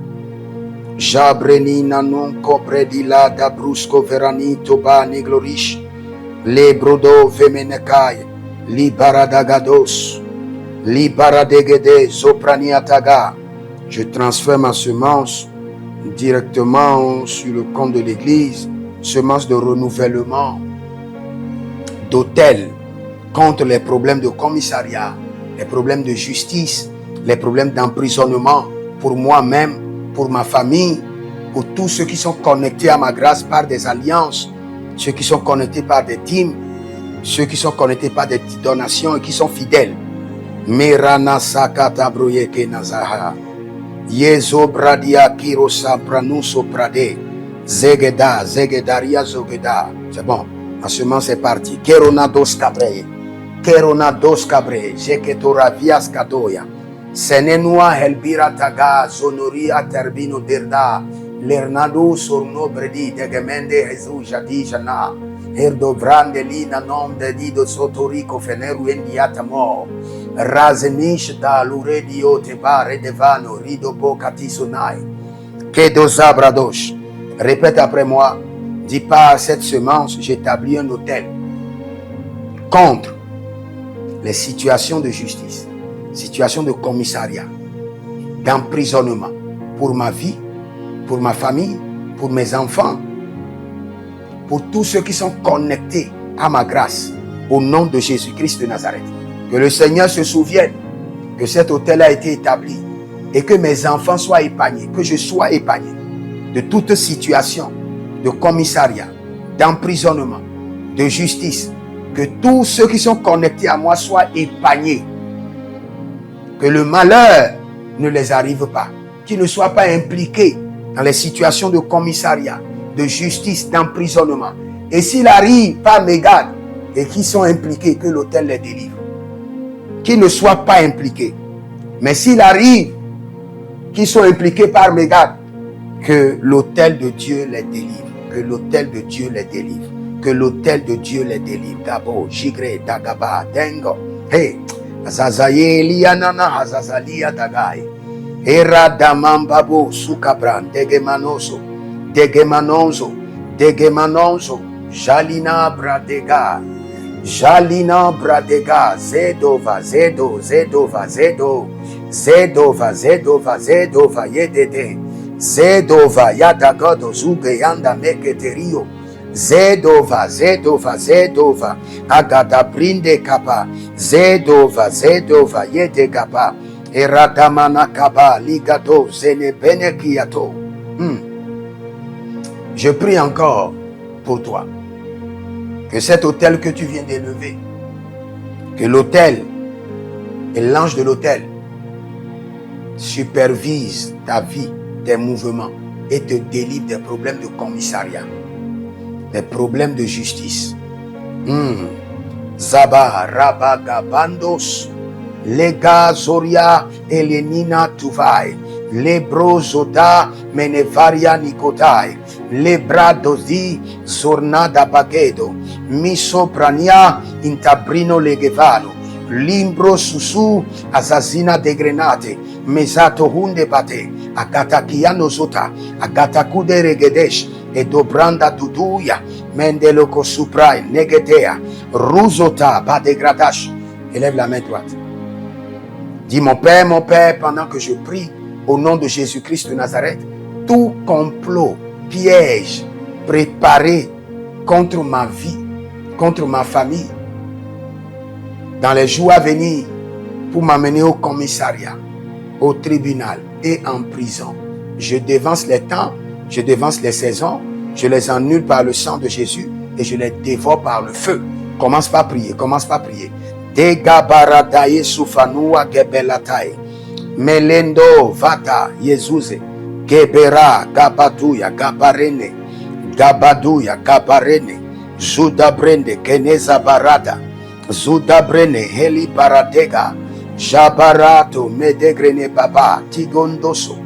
Jabreni nanon copredila da brusco veranito ba neglorish. Le brodo vemenekai. Libaradagados. Libaradegede zopraniataga. Je transfère ma semence directement sur le compte de l'église. Semence de renouvellement, d'hôtel, contre les problèmes de commissariat, les problèmes de justice, les problèmes d'emprisonnement, pour moi-même, pour ma famille, pour tous ceux qui sont connectés à ma grâce par des alliances, ceux qui sont connectés par des dîmes, ceux qui sont connectés par des donations et qui sont fidèles. Merana sakata broyeke nazaha. Yezo bradia kirosa pranuso prade. Zegeda, Zegedaria Zogeda. C'est bon, ma semence est partie. Kerona dos cabre. Kerona dos cabre. Jeketora vias kadoya. Senenua helbira taga. Zonoria terbino derda. Lernado sorno bredi. Degemende Jesu jadi jana. Herdo brande lina nom de dido sotorico feneru endiatamo. Razenish da luredio te bare devano. Rido bocati sonai. Kedo zabradosh. Répète après moi, dis par cette semence, j'établis un hôtel contre les situations de justice, situations de commissariat, d'emprisonnement, pour ma vie, pour ma famille, pour mes enfants, pour tous ceux qui sont connectés à ma grâce, au nom de Jésus-Christ de Nazareth. Que le Seigneur se souvienne que cet hôtel a été établi et que mes enfants soient épargnés, que je sois épargné de toute situation de commissariat, d'emprisonnement, de justice. Que tous ceux qui sont connectés à moi soient épargnés. Que le malheur ne les arrive pas. Qu'ils ne soient pas impliqués dans les situations de commissariat, de justice, d'emprisonnement. Et s'il arrive par mégarde et qu'ils sont impliqués, que l'autel les délivre. Qu'ils ne soient pas impliqués. Mais s'il arrive qu'ils sont impliqués par mégarde, que l'autel de Dieu les délivre. Que l'autel de Dieu les délivre. Que l'autel de Dieu les délivre. Gabo, Jigre, Dagaba, Dengo. Hey, Azazaye, Lianana, Azazalia, Dagai. Era Damambabo, Sukabran, Degemanoso, Degemanonzo, Degemanonzo, Jalina Bradega, Jalina Bradega, Zedova, Zedo, Zedova, Zedo, Zedova, Zedova, Zedova, Yedede, Zedova, Yadagodo, Zuge, Yanda, Meketerio, Zedova, Zedova, Zedova, Agada Brinde Kapa, Zedova, Zedova, Yedegapa, Eradamana Kaba, Ligado, Zenebenekiato. Je prie encore pour toi que cet autel que tu viens d'élever, que l'autel et l'ange de l'autel supervise ta vie, tes mouvements et te délivre des problèmes de commissariat, des problèmes de justice. Zaba, Rabaga, Bandos, Lega, Zoria, Elenina, Tuvai, Lebro, Zoda, Menevaria, Nikotai, Lebra, Dozi, Zornada, Bagedo, Misoprania, Intabrino, Legevano, Limbro, Susu, Azazina, de Grenate, Mesato, Hunde, Bate, Agatakiano, Zota, Agatakude, Regedesh, et Dobranda, Duduya, Mendeloko, Suprai, Negedea, Ruzota, Badegradash. Élève la main droite. Dis mon Père, pendant que je prie au nom de Jésus-Christ de Nazareth, tout complot, piège préparé contre ma vie, contre ma famille, dans les jours à venir, pour m'amener au commissariat, au tribunal et en prison. Je dévance les temps, je dévance les saisons, je les annule par le sang de Jésus et je les dévore par le feu. Commence par prier, commence par prier. Degabaradaye sufanua gebelatai. Melendo vata Yezuze. Gebera gabaduya gabarene. Gabaduya gabarene. Zudabrende keneza barada. Zudabrene heli baradega. Jabarato medegrene baba. Tigondoso.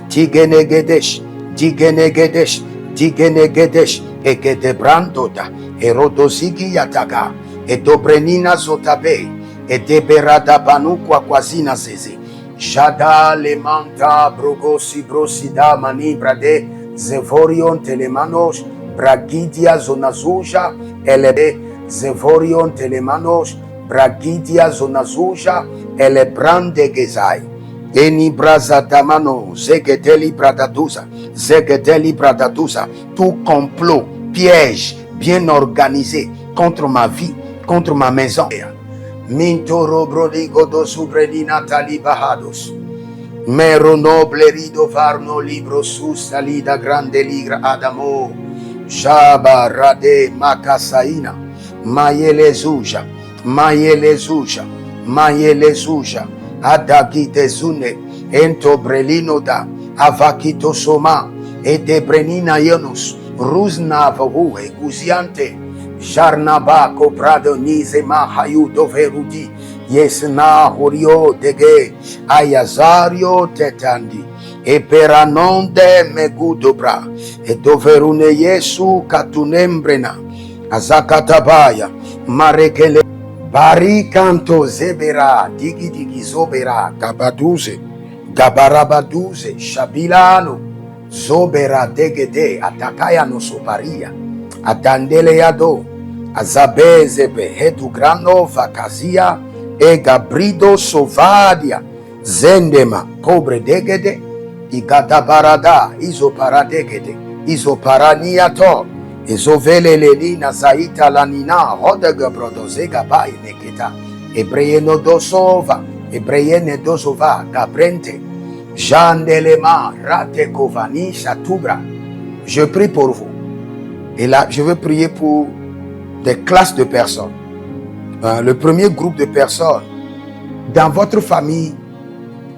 Tigenegedesh. Tigenegedesh. Tigenegedesh. Egedebrandoda. Erodozigi yataga. Et Dobrenina Zotabe, et Deberada Banukwa Kwazina Zeze, Jada Lemanta Brogosi Brosida Mani Brade, Zevorion Telemanos, Bragidia Zonazuja, Elebe, Zevorion Telemanos, Bragidia Zonazuja, Elebrande Gezai, Eni Brazatamano, Zegedeli Bradadusa, tout complot, piège bien organisé contre ma vie, contre ma maison. Mintoro brodigo do subredina talibahados. Mero noble rido varno libro su salida grande ligra adamo. Shaba rade makasaina. Mayele zuja. Mayele zuja. Mayele zuja. Adagite zune. Ento brelino da. Avakito soma. E debrenina yonus. Ruzna vavuhe guziante. Jarnaba coprado nizema hayu doverudi yesna horio dege ayazario tetandi e peranonde megudobra e doverune yesu katunembrena azakatabaya marekele barikanto zebera digi digi zobera gabaduze gabarabaduze shabilano zobera degede atakaya no soparia Atandele yado, azabezebe, hedu grano vakazia, e gabrido sovadia, zendema, cobre degede, igadabarada, izoparadegede, izoparaniato, Ezoveleleli nazaita lanina hodega brodozega ba ineketa. Ebreyeno dosova, ebreyene dosova, gabrente, jandelema, rate kovani, satubra. Je prie pour vous. Et là, je veux prier pour des classes de personnes. Le premier groupe de personnes, dans votre famille,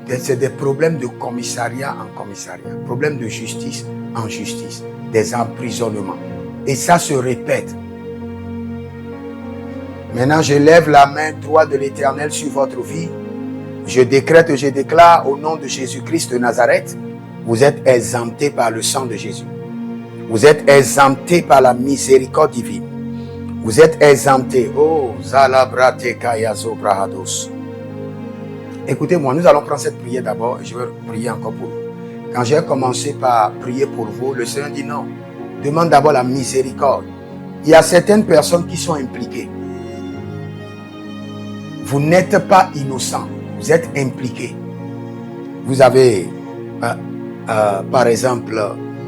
c'est des problèmes de commissariat en commissariat, problèmes de justice en justice, des emprisonnements. Et ça se répète. Maintenant, je lève la main droite de l'Éternel sur votre vie. Je décrète, je déclare au nom de Jésus-Christ de Nazareth, vous êtes exemptés par le sang de Jésus. Vous êtes exemptés par la miséricorde divine. Vous êtes exemptés. Oh, Zalabrate Kayazo Brahados. Écoutez-moi, nous allons prendre cette prière d'abord et je vais prier encore pour vous. Quand j'ai commencé par prier pour vous, le Seigneur dit non. Demande d'abord la miséricorde. Il y a certaines personnes qui sont impliquées. Vous n'êtes pas innocent, vous êtes impliqué. Vous avez, par exemple,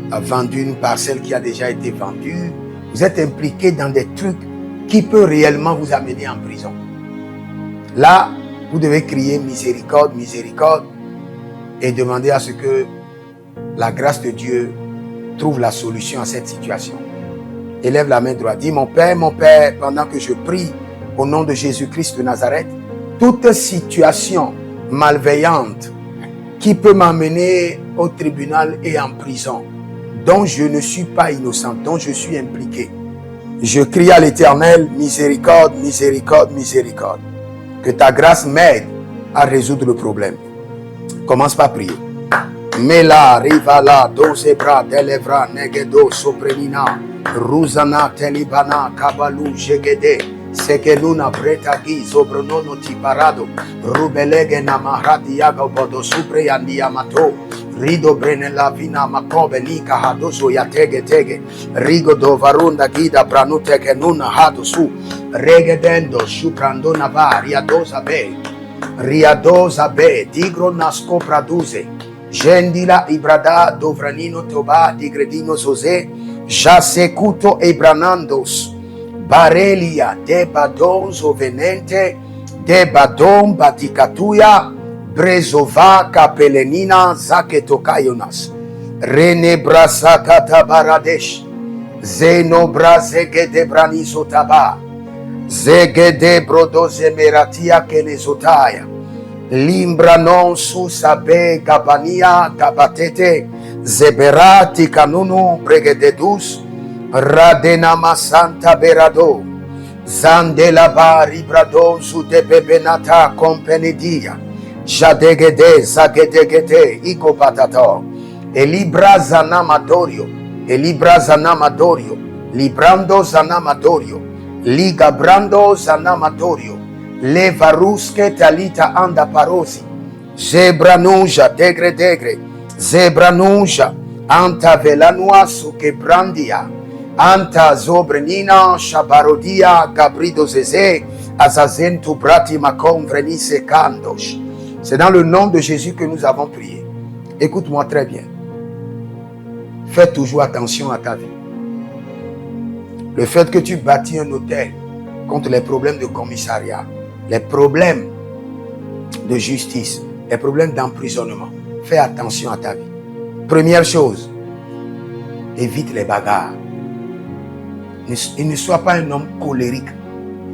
vendu une parcelle qui a déjà été vendue. Vous êtes impliqué dans des trucs qui peuvent réellement vous amener en prison. Là, vous devez crier miséricorde, miséricorde et demander à ce que la grâce de Dieu trouve la solution à cette situation. Élève la main droite. Dis, mon Père, pendant que je prie au nom de Jésus-Christ de Nazareth, toute situation malveillante qui peut m'amener au tribunal et en prison, dont je ne suis pas innocent, dont je suis impliqué, je crie à l'Éternel, miséricorde, miséricorde, miséricorde. Que ta grâce m'aide à résoudre le problème. Commence par prier. Mela, rivala, dozebra, delevra, negedo, soprenina, ruzana, telibana, kabalu, jegede, sekeluna, bretagi, zobronono, tiparado, rubelege, namaradi, yagobodo, supre, yandiamato, rido, brenela, vina, makobe, nika, hadoso, yatege, tege, rigo, do, varunda, gida, branute, kenuna, hadosu, regedendo, suprandona, va, riadosa, be, tigro, nasco, praduze, Gendila ibrada dovranino toba digredino zoze jasekuto ebranandos barelia de badon zovenente de badon batikatuya brezova kapelenina zaketokayonas rene brasakata baradesh zeno brazegede branisotaba zegede brodoze meratia kelezotaya Limbra non su sabe gabania gabatete zeberati kanunu bregededus radenama santa berado zandela bari brado su de bebenata compenidia jadegede zagedegede iko patato elibra zanamadorio librando zanamadorio ligabrando zanamadorio Levaruske talita anda parosi. Zebranuja degre. Zebranuja anta velanua suke brandia. Anta zobrenina shabarodia gabrido zeze. Azazentu brati makom vrenise kandosh. C'est dans le nom de Jésus que nous avons prié. Écoute-moi très bien. Fais toujours attention à ta vie. Le fait que tu bâtis un hôtel contre les problèmes de commissariat, les problèmes de justice, les problèmes d'emprisonnement. Fais attention à ta vie. Première chose, évite les bagarres. Ne sois pas un homme colérique,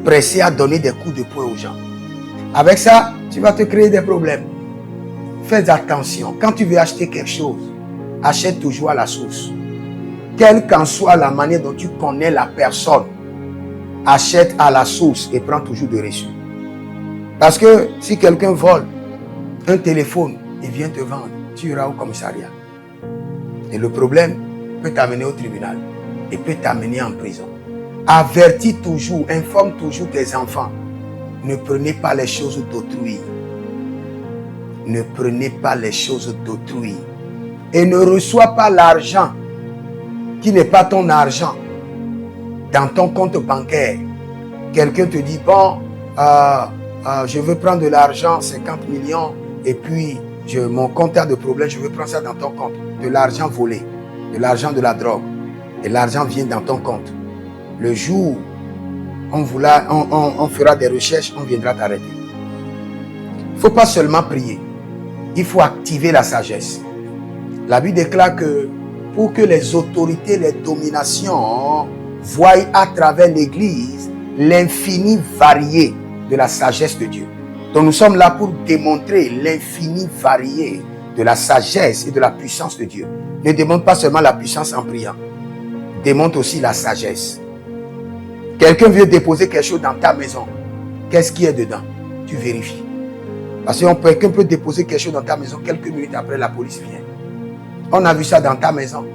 pressé à donner des coups de poing aux gens. Avec ça, tu vas te créer des problèmes. Fais attention. Quand tu veux acheter quelque chose, achète toujours à la source. Quelle qu'en soit la manière dont tu connais la personne, achète à la source et prends toujours de reçu. Parce que si quelqu'un vole un téléphone et vient te vendre, tu iras au commissariat. Et le problème peut t'amener au tribunal et peut t'amener en prison. Avertis toujours, informe toujours tes enfants. Ne prenez pas les choses d'autrui. Ne prenez pas les choses d'autrui. Et ne reçois pas l'argent qui n'est pas ton argent dans ton compte bancaire. Quelqu'un te dit, bon, je veux prendre de l'argent, 50 millions, et puis mon compte a de problèmes, je veux prendre ça dans ton compte. De l'argent volé, de l'argent de la drogue. et l'argent vient dans ton compte. Le jour où on fera des recherches, on viendra t'arrêter. Il ne faut pas seulement prier, il faut activer la sagesse. La Bible déclare que pour que les autorités, les dominations voient à travers l'Église l'infini varié de la sagesse de Dieu. Donc nous sommes là pour démontrer l'infini varié de la sagesse et de la puissance de Dieu. Ne démontre pas seulement la puissance en priant, démontre aussi la sagesse. Quelqu'un veut déposer quelque chose dans ta maison. Qu'est-ce qui est dedans? Tu vérifies. Parce que quelqu'un peut déposer quelque chose dans ta maison, quelques minutes après, la police vient. On a vu ça dans ta maison.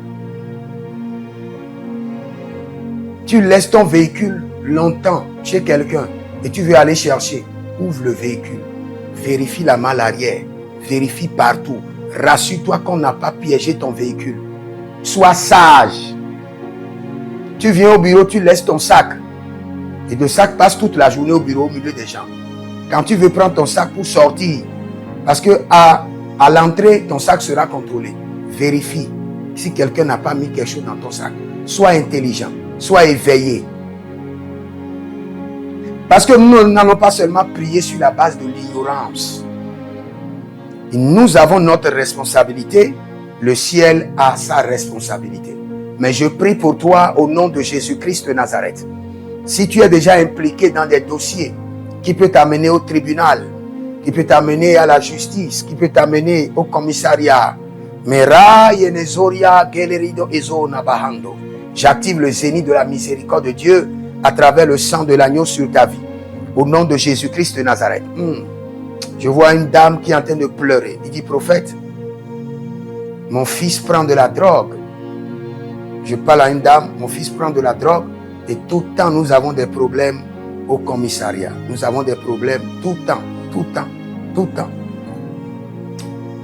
Tu laisses ton véhicule longtemps chez quelqu'un et tu veux aller chercher. Ouvre le véhicule. Vérifie la malle arrière. Vérifie partout. Rassure-toi qu'on n'a pas piégé ton véhicule. Sois sage. Tu viens au bureau, tu laisses ton sac. Et le sac passe toute la journée au bureau au milieu des gens. Quand tu veux prendre ton sac pour sortir, parce que à l'entrée, ton sac sera contrôlé. Vérifie si quelqu'un n'a pas mis quelque chose dans ton sac. Sois intelligent, sois éveillé. Parce que nous n'allons pas seulement prier sur la base de l'ignorance. Nous avons notre responsabilité, le ciel a sa responsabilité. Mais je prie pour toi au nom de Jésus-Christ de Nazareth. Si tu es déjà impliqué dans des dossiers qui peut t'amener au tribunal, qui peut t'amener à la justice, qui peut t'amener au commissariat, j'active le zénith de la miséricorde de Dieu à travers le sang de l'agneau sur ta vie. Au nom de Jésus-Christ de Nazareth. Je vois une dame qui est en train de pleurer. Il dit, prophète, mon fils prend de la drogue. Je parle à une dame, mon fils prend de la drogue. Et tout le temps, nous avons des problèmes au commissariat. Nous avons des problèmes tout le temps, tout le temps, tout le temps.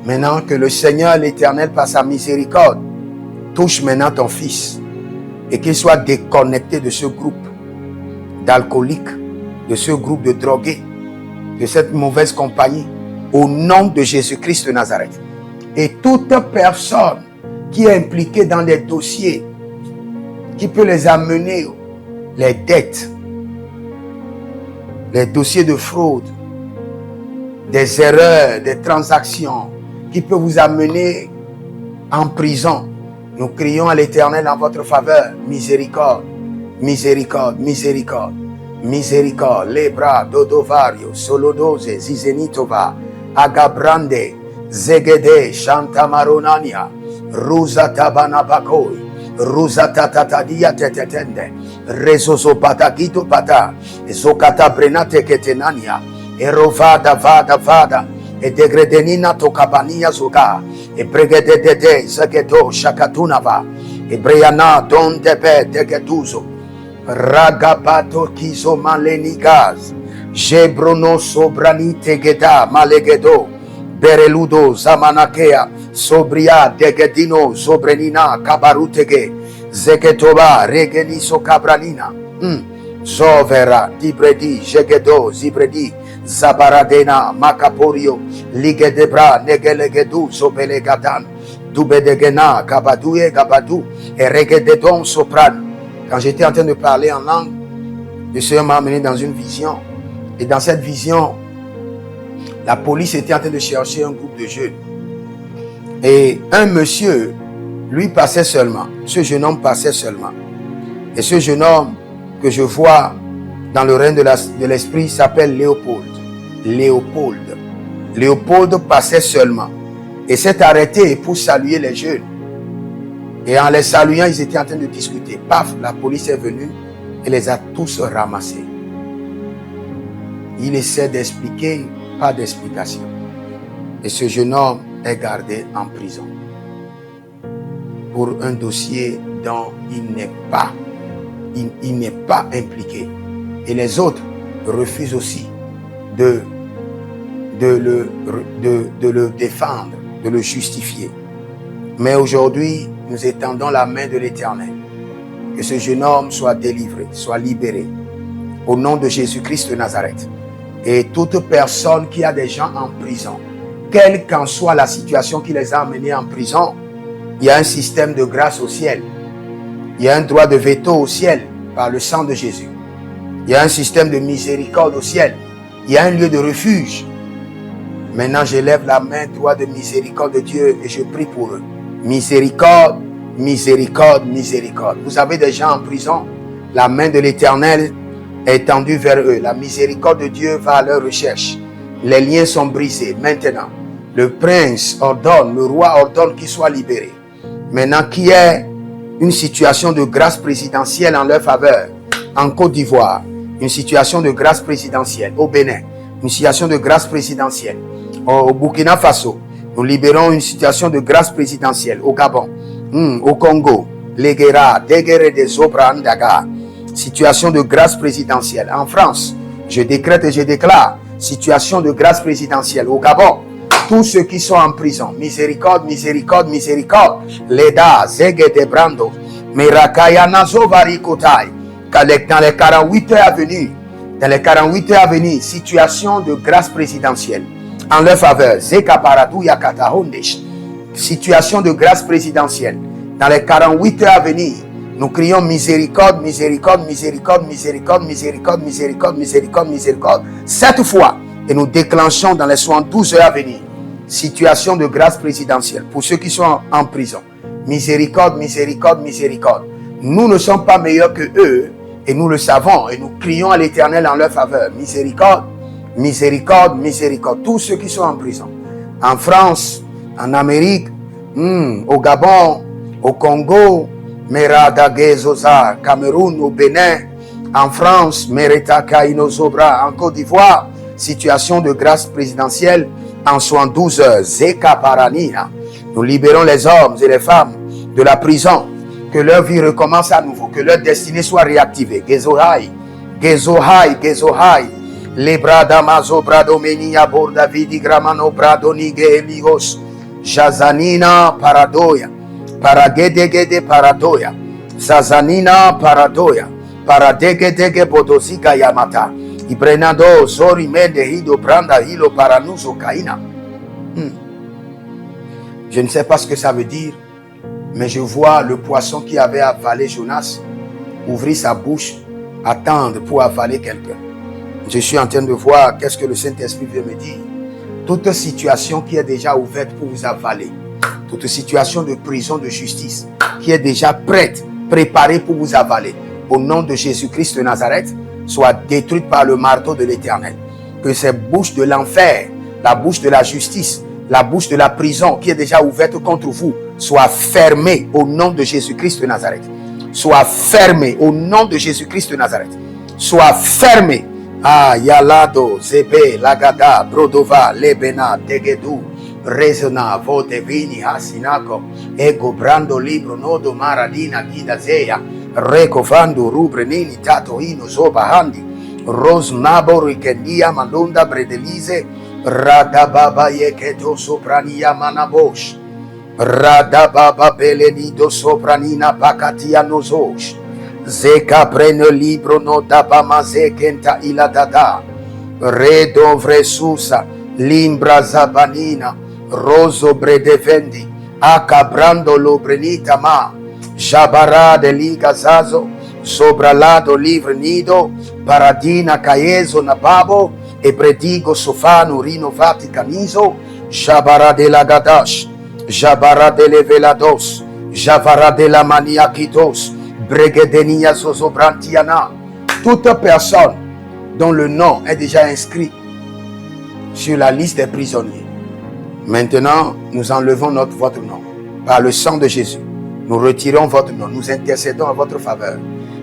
Maintenant que le Seigneur, l'Éternel, par sa miséricorde, touche maintenant ton fils et qu'il soit déconnecté de ce groupe d'alcooliques, de ce groupe de drogués, de cette mauvaise compagnie, au nom de Jésus-Christ de Nazareth. Et toute personne qui est impliquée dans des dossiers qui peut les amener, les dettes, les dossiers de fraude, des erreurs, des transactions, qui peut vous amener en prison. Nous crions à l'Éternel en votre faveur. Miséricorde, miséricorde, miséricorde, miséricorde. Lebra, Dodovario, Solodose, Zizenitova, Agabrande, Zegede, Shantamaronania, Ruza Tabanabakoi, Ruza Tatatadia Tetetende, Rezozo Patagito Pata, Zokata Brenate Ketenania, Erovada Vada, et degredenina tokabania zoga, et bregedede zagedo shakatunava, et breana don debe degeduzo, ragabato kizo malenigaz, jebrono sobrani tegeda malegedo, bereludo zamanakea, sobria degedino sobrenina kabarutege, zeketoba regeniso kabranina, zovera dibredi jegedo zibredi, Zabaradena, Makaporio, Ligedebra, Negelegedu, Zobelegadan, Dubedegena, Gabadoué, Gabadou, et Regededon, Sopran. Quand j'étais en train de parler en langue, le Seigneur m'a amené dans une vision. Et dans cette vision, la police était en train de chercher un groupe de jeunes. Et un monsieur, lui, passait seulement. Ce jeune homme passait seulement. Et ce jeune homme que je vois dans le règne de l'esprit s'appelle Léopold. Léopold passait seulement et s'est arrêté pour saluer les jeunes. Et en les saluant, ils étaient en train de discuter. Paf, la police est venue et les a tous ramassés. Il essaie d'expliquer, pas d'explication. Et ce jeune homme est gardé en prison pour un dossier dont il n'est pas impliqué. Et les autres refusent aussi de le défendre, de le justifier. Mais aujourd'hui, nous étendons la main de l'Éternel. Que ce jeune homme soit délivré, soit libéré. Au nom de Jésus-Christ de Nazareth. Et toute personne qui a des gens en prison, quelle qu'en soit la situation qui les a amenés en prison, il y a un système de grâce au ciel. Il y a un droit de veto au ciel par le sang de Jésus. Il y a un système de miséricorde au ciel. Il y a un lieu de refuge. Maintenant, je lève la main droit de miséricorde de Dieu et je prie pour eux. Miséricorde, miséricorde, miséricorde. Vous avez des gens en prison. La main de l'Éternel est tendue vers eux. La miséricorde de Dieu va à leur recherche. Les liens sont brisés. Maintenant, le prince ordonne, le roi ordonne qu'ils soient libérés. Maintenant, qu'il y ait une situation de grâce présidentielle en leur faveur. En Côte d'Ivoire, une situation de grâce présidentielle. Au Bénin, une situation de grâce présidentielle. Au Burkina Faso, nous libérons une situation de grâce présidentielle. Au Gabon, au Congo, Léguera, Déguéré des Obrandaga, situation de grâce présidentielle. En France, je décrète et je déclare, situation de grâce présidentielle. Au Gabon, tous ceux qui sont en prison, miséricorde, miséricorde, miséricorde. Leda, Zege de Brando, Merakaya Nazovari Kotai. Dans les 48 heures à venir, situation de grâce présidentielle en leur faveur. Zeka Paradou Yakata Hondesh. Situation de grâce présidentielle. Dans les 48 heures à venir, nous crions miséricorde, miséricorde, miséricorde, miséricorde, miséricorde, miséricorde, miséricorde, miséricorde. 7 fois. Et nous déclenchons dans les 72 heures à venir. Situation de grâce présidentielle. Pour ceux qui sont en prison. Miséricorde, miséricorde, miséricorde. Nous ne sommes pas meilleurs que eux. Et nous le savons. Et nous crions à l'Éternel en leur faveur. Miséricorde, miséricorde, miséricorde. Tous ceux qui sont en prison. En France, en Amérique, au Gabon, au Congo, Merada Gezosa, Cameroun, au Bénin, en France, Mereta Kainozobra, en Côte d'Ivoire, situation de grâce présidentielle en 72 heures. Zeka Paranina. Nous libérons les hommes et les femmes de la prison. Que leur vie recommence à nouveau. Que leur destinée soit réactivée. Gezohai, Gezohai, Gezohai. Lebra Damazo Bradomenia Borda Vidi Gramano Bradonige Elios. Jazanina Paradoya. Paragedegede Paradoya. Zazanina Paradoya. Paradegedege Bodosiga Yamata. Ibrenado Zori Mende Hido Branda Hilo Paranuso Kaina. Je ne sais pas ce que ça veut dire, mais je vois le poisson qui avait avalé Jonas ouvrir sa bouche, attendre pour avaler quelqu'un. Je suis en train de voir qu'est-ce que le Saint-Esprit veut me dire. Toute situation qui est déjà ouverte pour vous avaler, toute situation de prison de justice qui est déjà prête, préparée pour vous avaler, au nom de Jésus-Christ de Nazareth, soit détruite par le marteau de l'Éternel. Que ces bouches de l'enfer, la bouche de la justice, la bouche de la prison qui est déjà ouverte contre vous, soit fermée au nom de Jésus-Christ de Nazareth. Soit fermée au nom de Jésus-Christ de Nazareth. Soit fermée. Ah, Yalado, Zebe, Lagada, Brodova, Lebena, Tegedou, Rezona, Vodevini, Hasinako, Ego, Brando, Libro, Nodo, Maradina, Gidazeya, Reko, Vandu, Rubre, Nini, Tato, Ino, Zoba, Handi, Ros, Nabo, Rikendia, Mandunda, Bredelize, Radababa, Yeketo, Soprania, Manabosh, Radababa, Belenido, Sopranina, Pakatia, Nozosh, Zeka prene libro no dabama zekenta iladada. Redo vresusa limbra zabanina. Roso bredefendi. Acabrando lo brenita ma. Jabara de liga zazo. Sobralado livre nido. Paradina caeso nababo. E predigo sofano rinovati camiso. Jabara de la gadash. Jabara de levelados. Javara de la maniakitos. Bregedenia Zozobrantiana. Toute personne dont le nom est déjà inscrit sur la liste des prisonniers. Maintenant, nous enlevons votre nom. Par le sang de Jésus, nous retirons votre nom. Nous intercédons en votre faveur.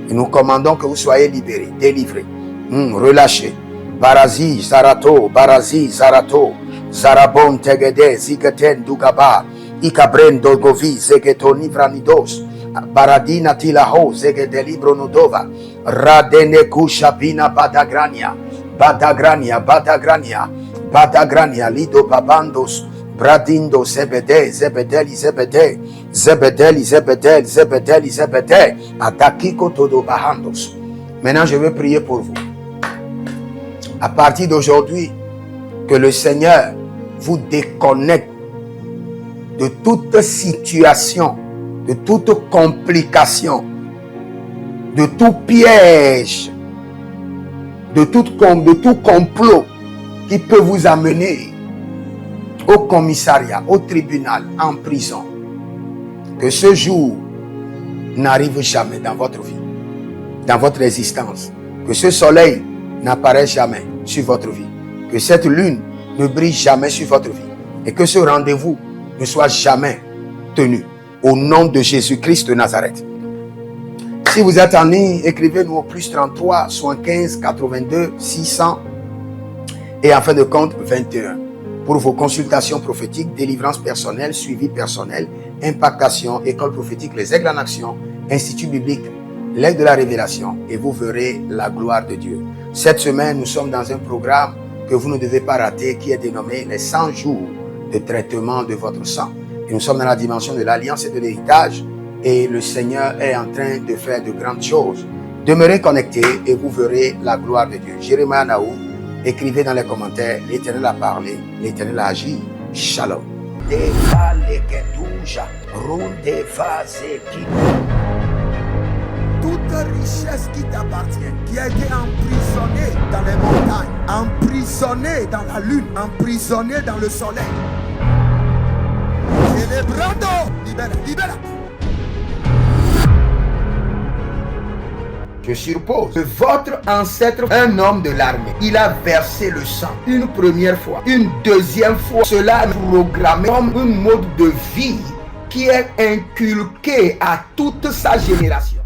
Et nous commandons que vous soyez libérés, délivrés, relâchés. Barazi, Zarato, Barazi, Zarato, Zarabon, Tegede, Zigeten, Dugaba, Ikabren, Dolgovi, Zegetoni, Vranidos. Baradina tilaho zegede libro nodova radene kushapina badagrania badagrania badagrania badagrania lido babandos bradindo zebede zebedeli zebede zebedeli zebedeli zebedeli zebede atakiko todo bahandos. Maintenant je veux prier pour vous. À partir d'aujourd'hui, que le Seigneur vous déconnecte de toute situation, de toute complication de tout piège, de tout complot qui peut vous amener au commissariat, au tribunal, en prison. Que ce jour n'arrive jamais dans votre vie, dans votre existence. Que ce soleil n'apparaisse jamais sur votre vie. Que cette lune ne brille jamais sur votre vie. Et que ce rendez-vous ne soit jamais tenu. Au nom de Jésus-Christ de Nazareth. Si vous êtes en ligne, écrivez-nous au plus 33 75 82 600 et en fin de compte 21. Pour vos consultations prophétiques, délivrance personnelle, suivi personnel, impactation, école prophétique, les aigles en action, institut biblique, l'aide de la révélation, et vous verrez la gloire de Dieu. Cette semaine, nous sommes dans un programme que vous ne devez pas rater, qui est dénommé les 100 jours de traitement de votre sang. Et nous sommes dans la dimension de l'alliance et de l'héritage, et le Seigneur est en train de faire de grandes choses. Demeurez connectés et vous verrez la gloire de Dieu. Jérémie Naou, écrivez dans les commentaires, l'Éternel a parlé, l'Éternel a agi. Shalom. Toute richesse qui t'appartient, qui a été emprisonnée dans les montagnes, emprisonnée dans la lune, emprisonnée dans le soleil. Et les brando, libère. Je suppose que votre ancêtre, un homme de l'armée, il a versé le sang une première fois, une deuxième fois. Cela est programmé comme un mode de vie qui est inculqué à toute sa génération.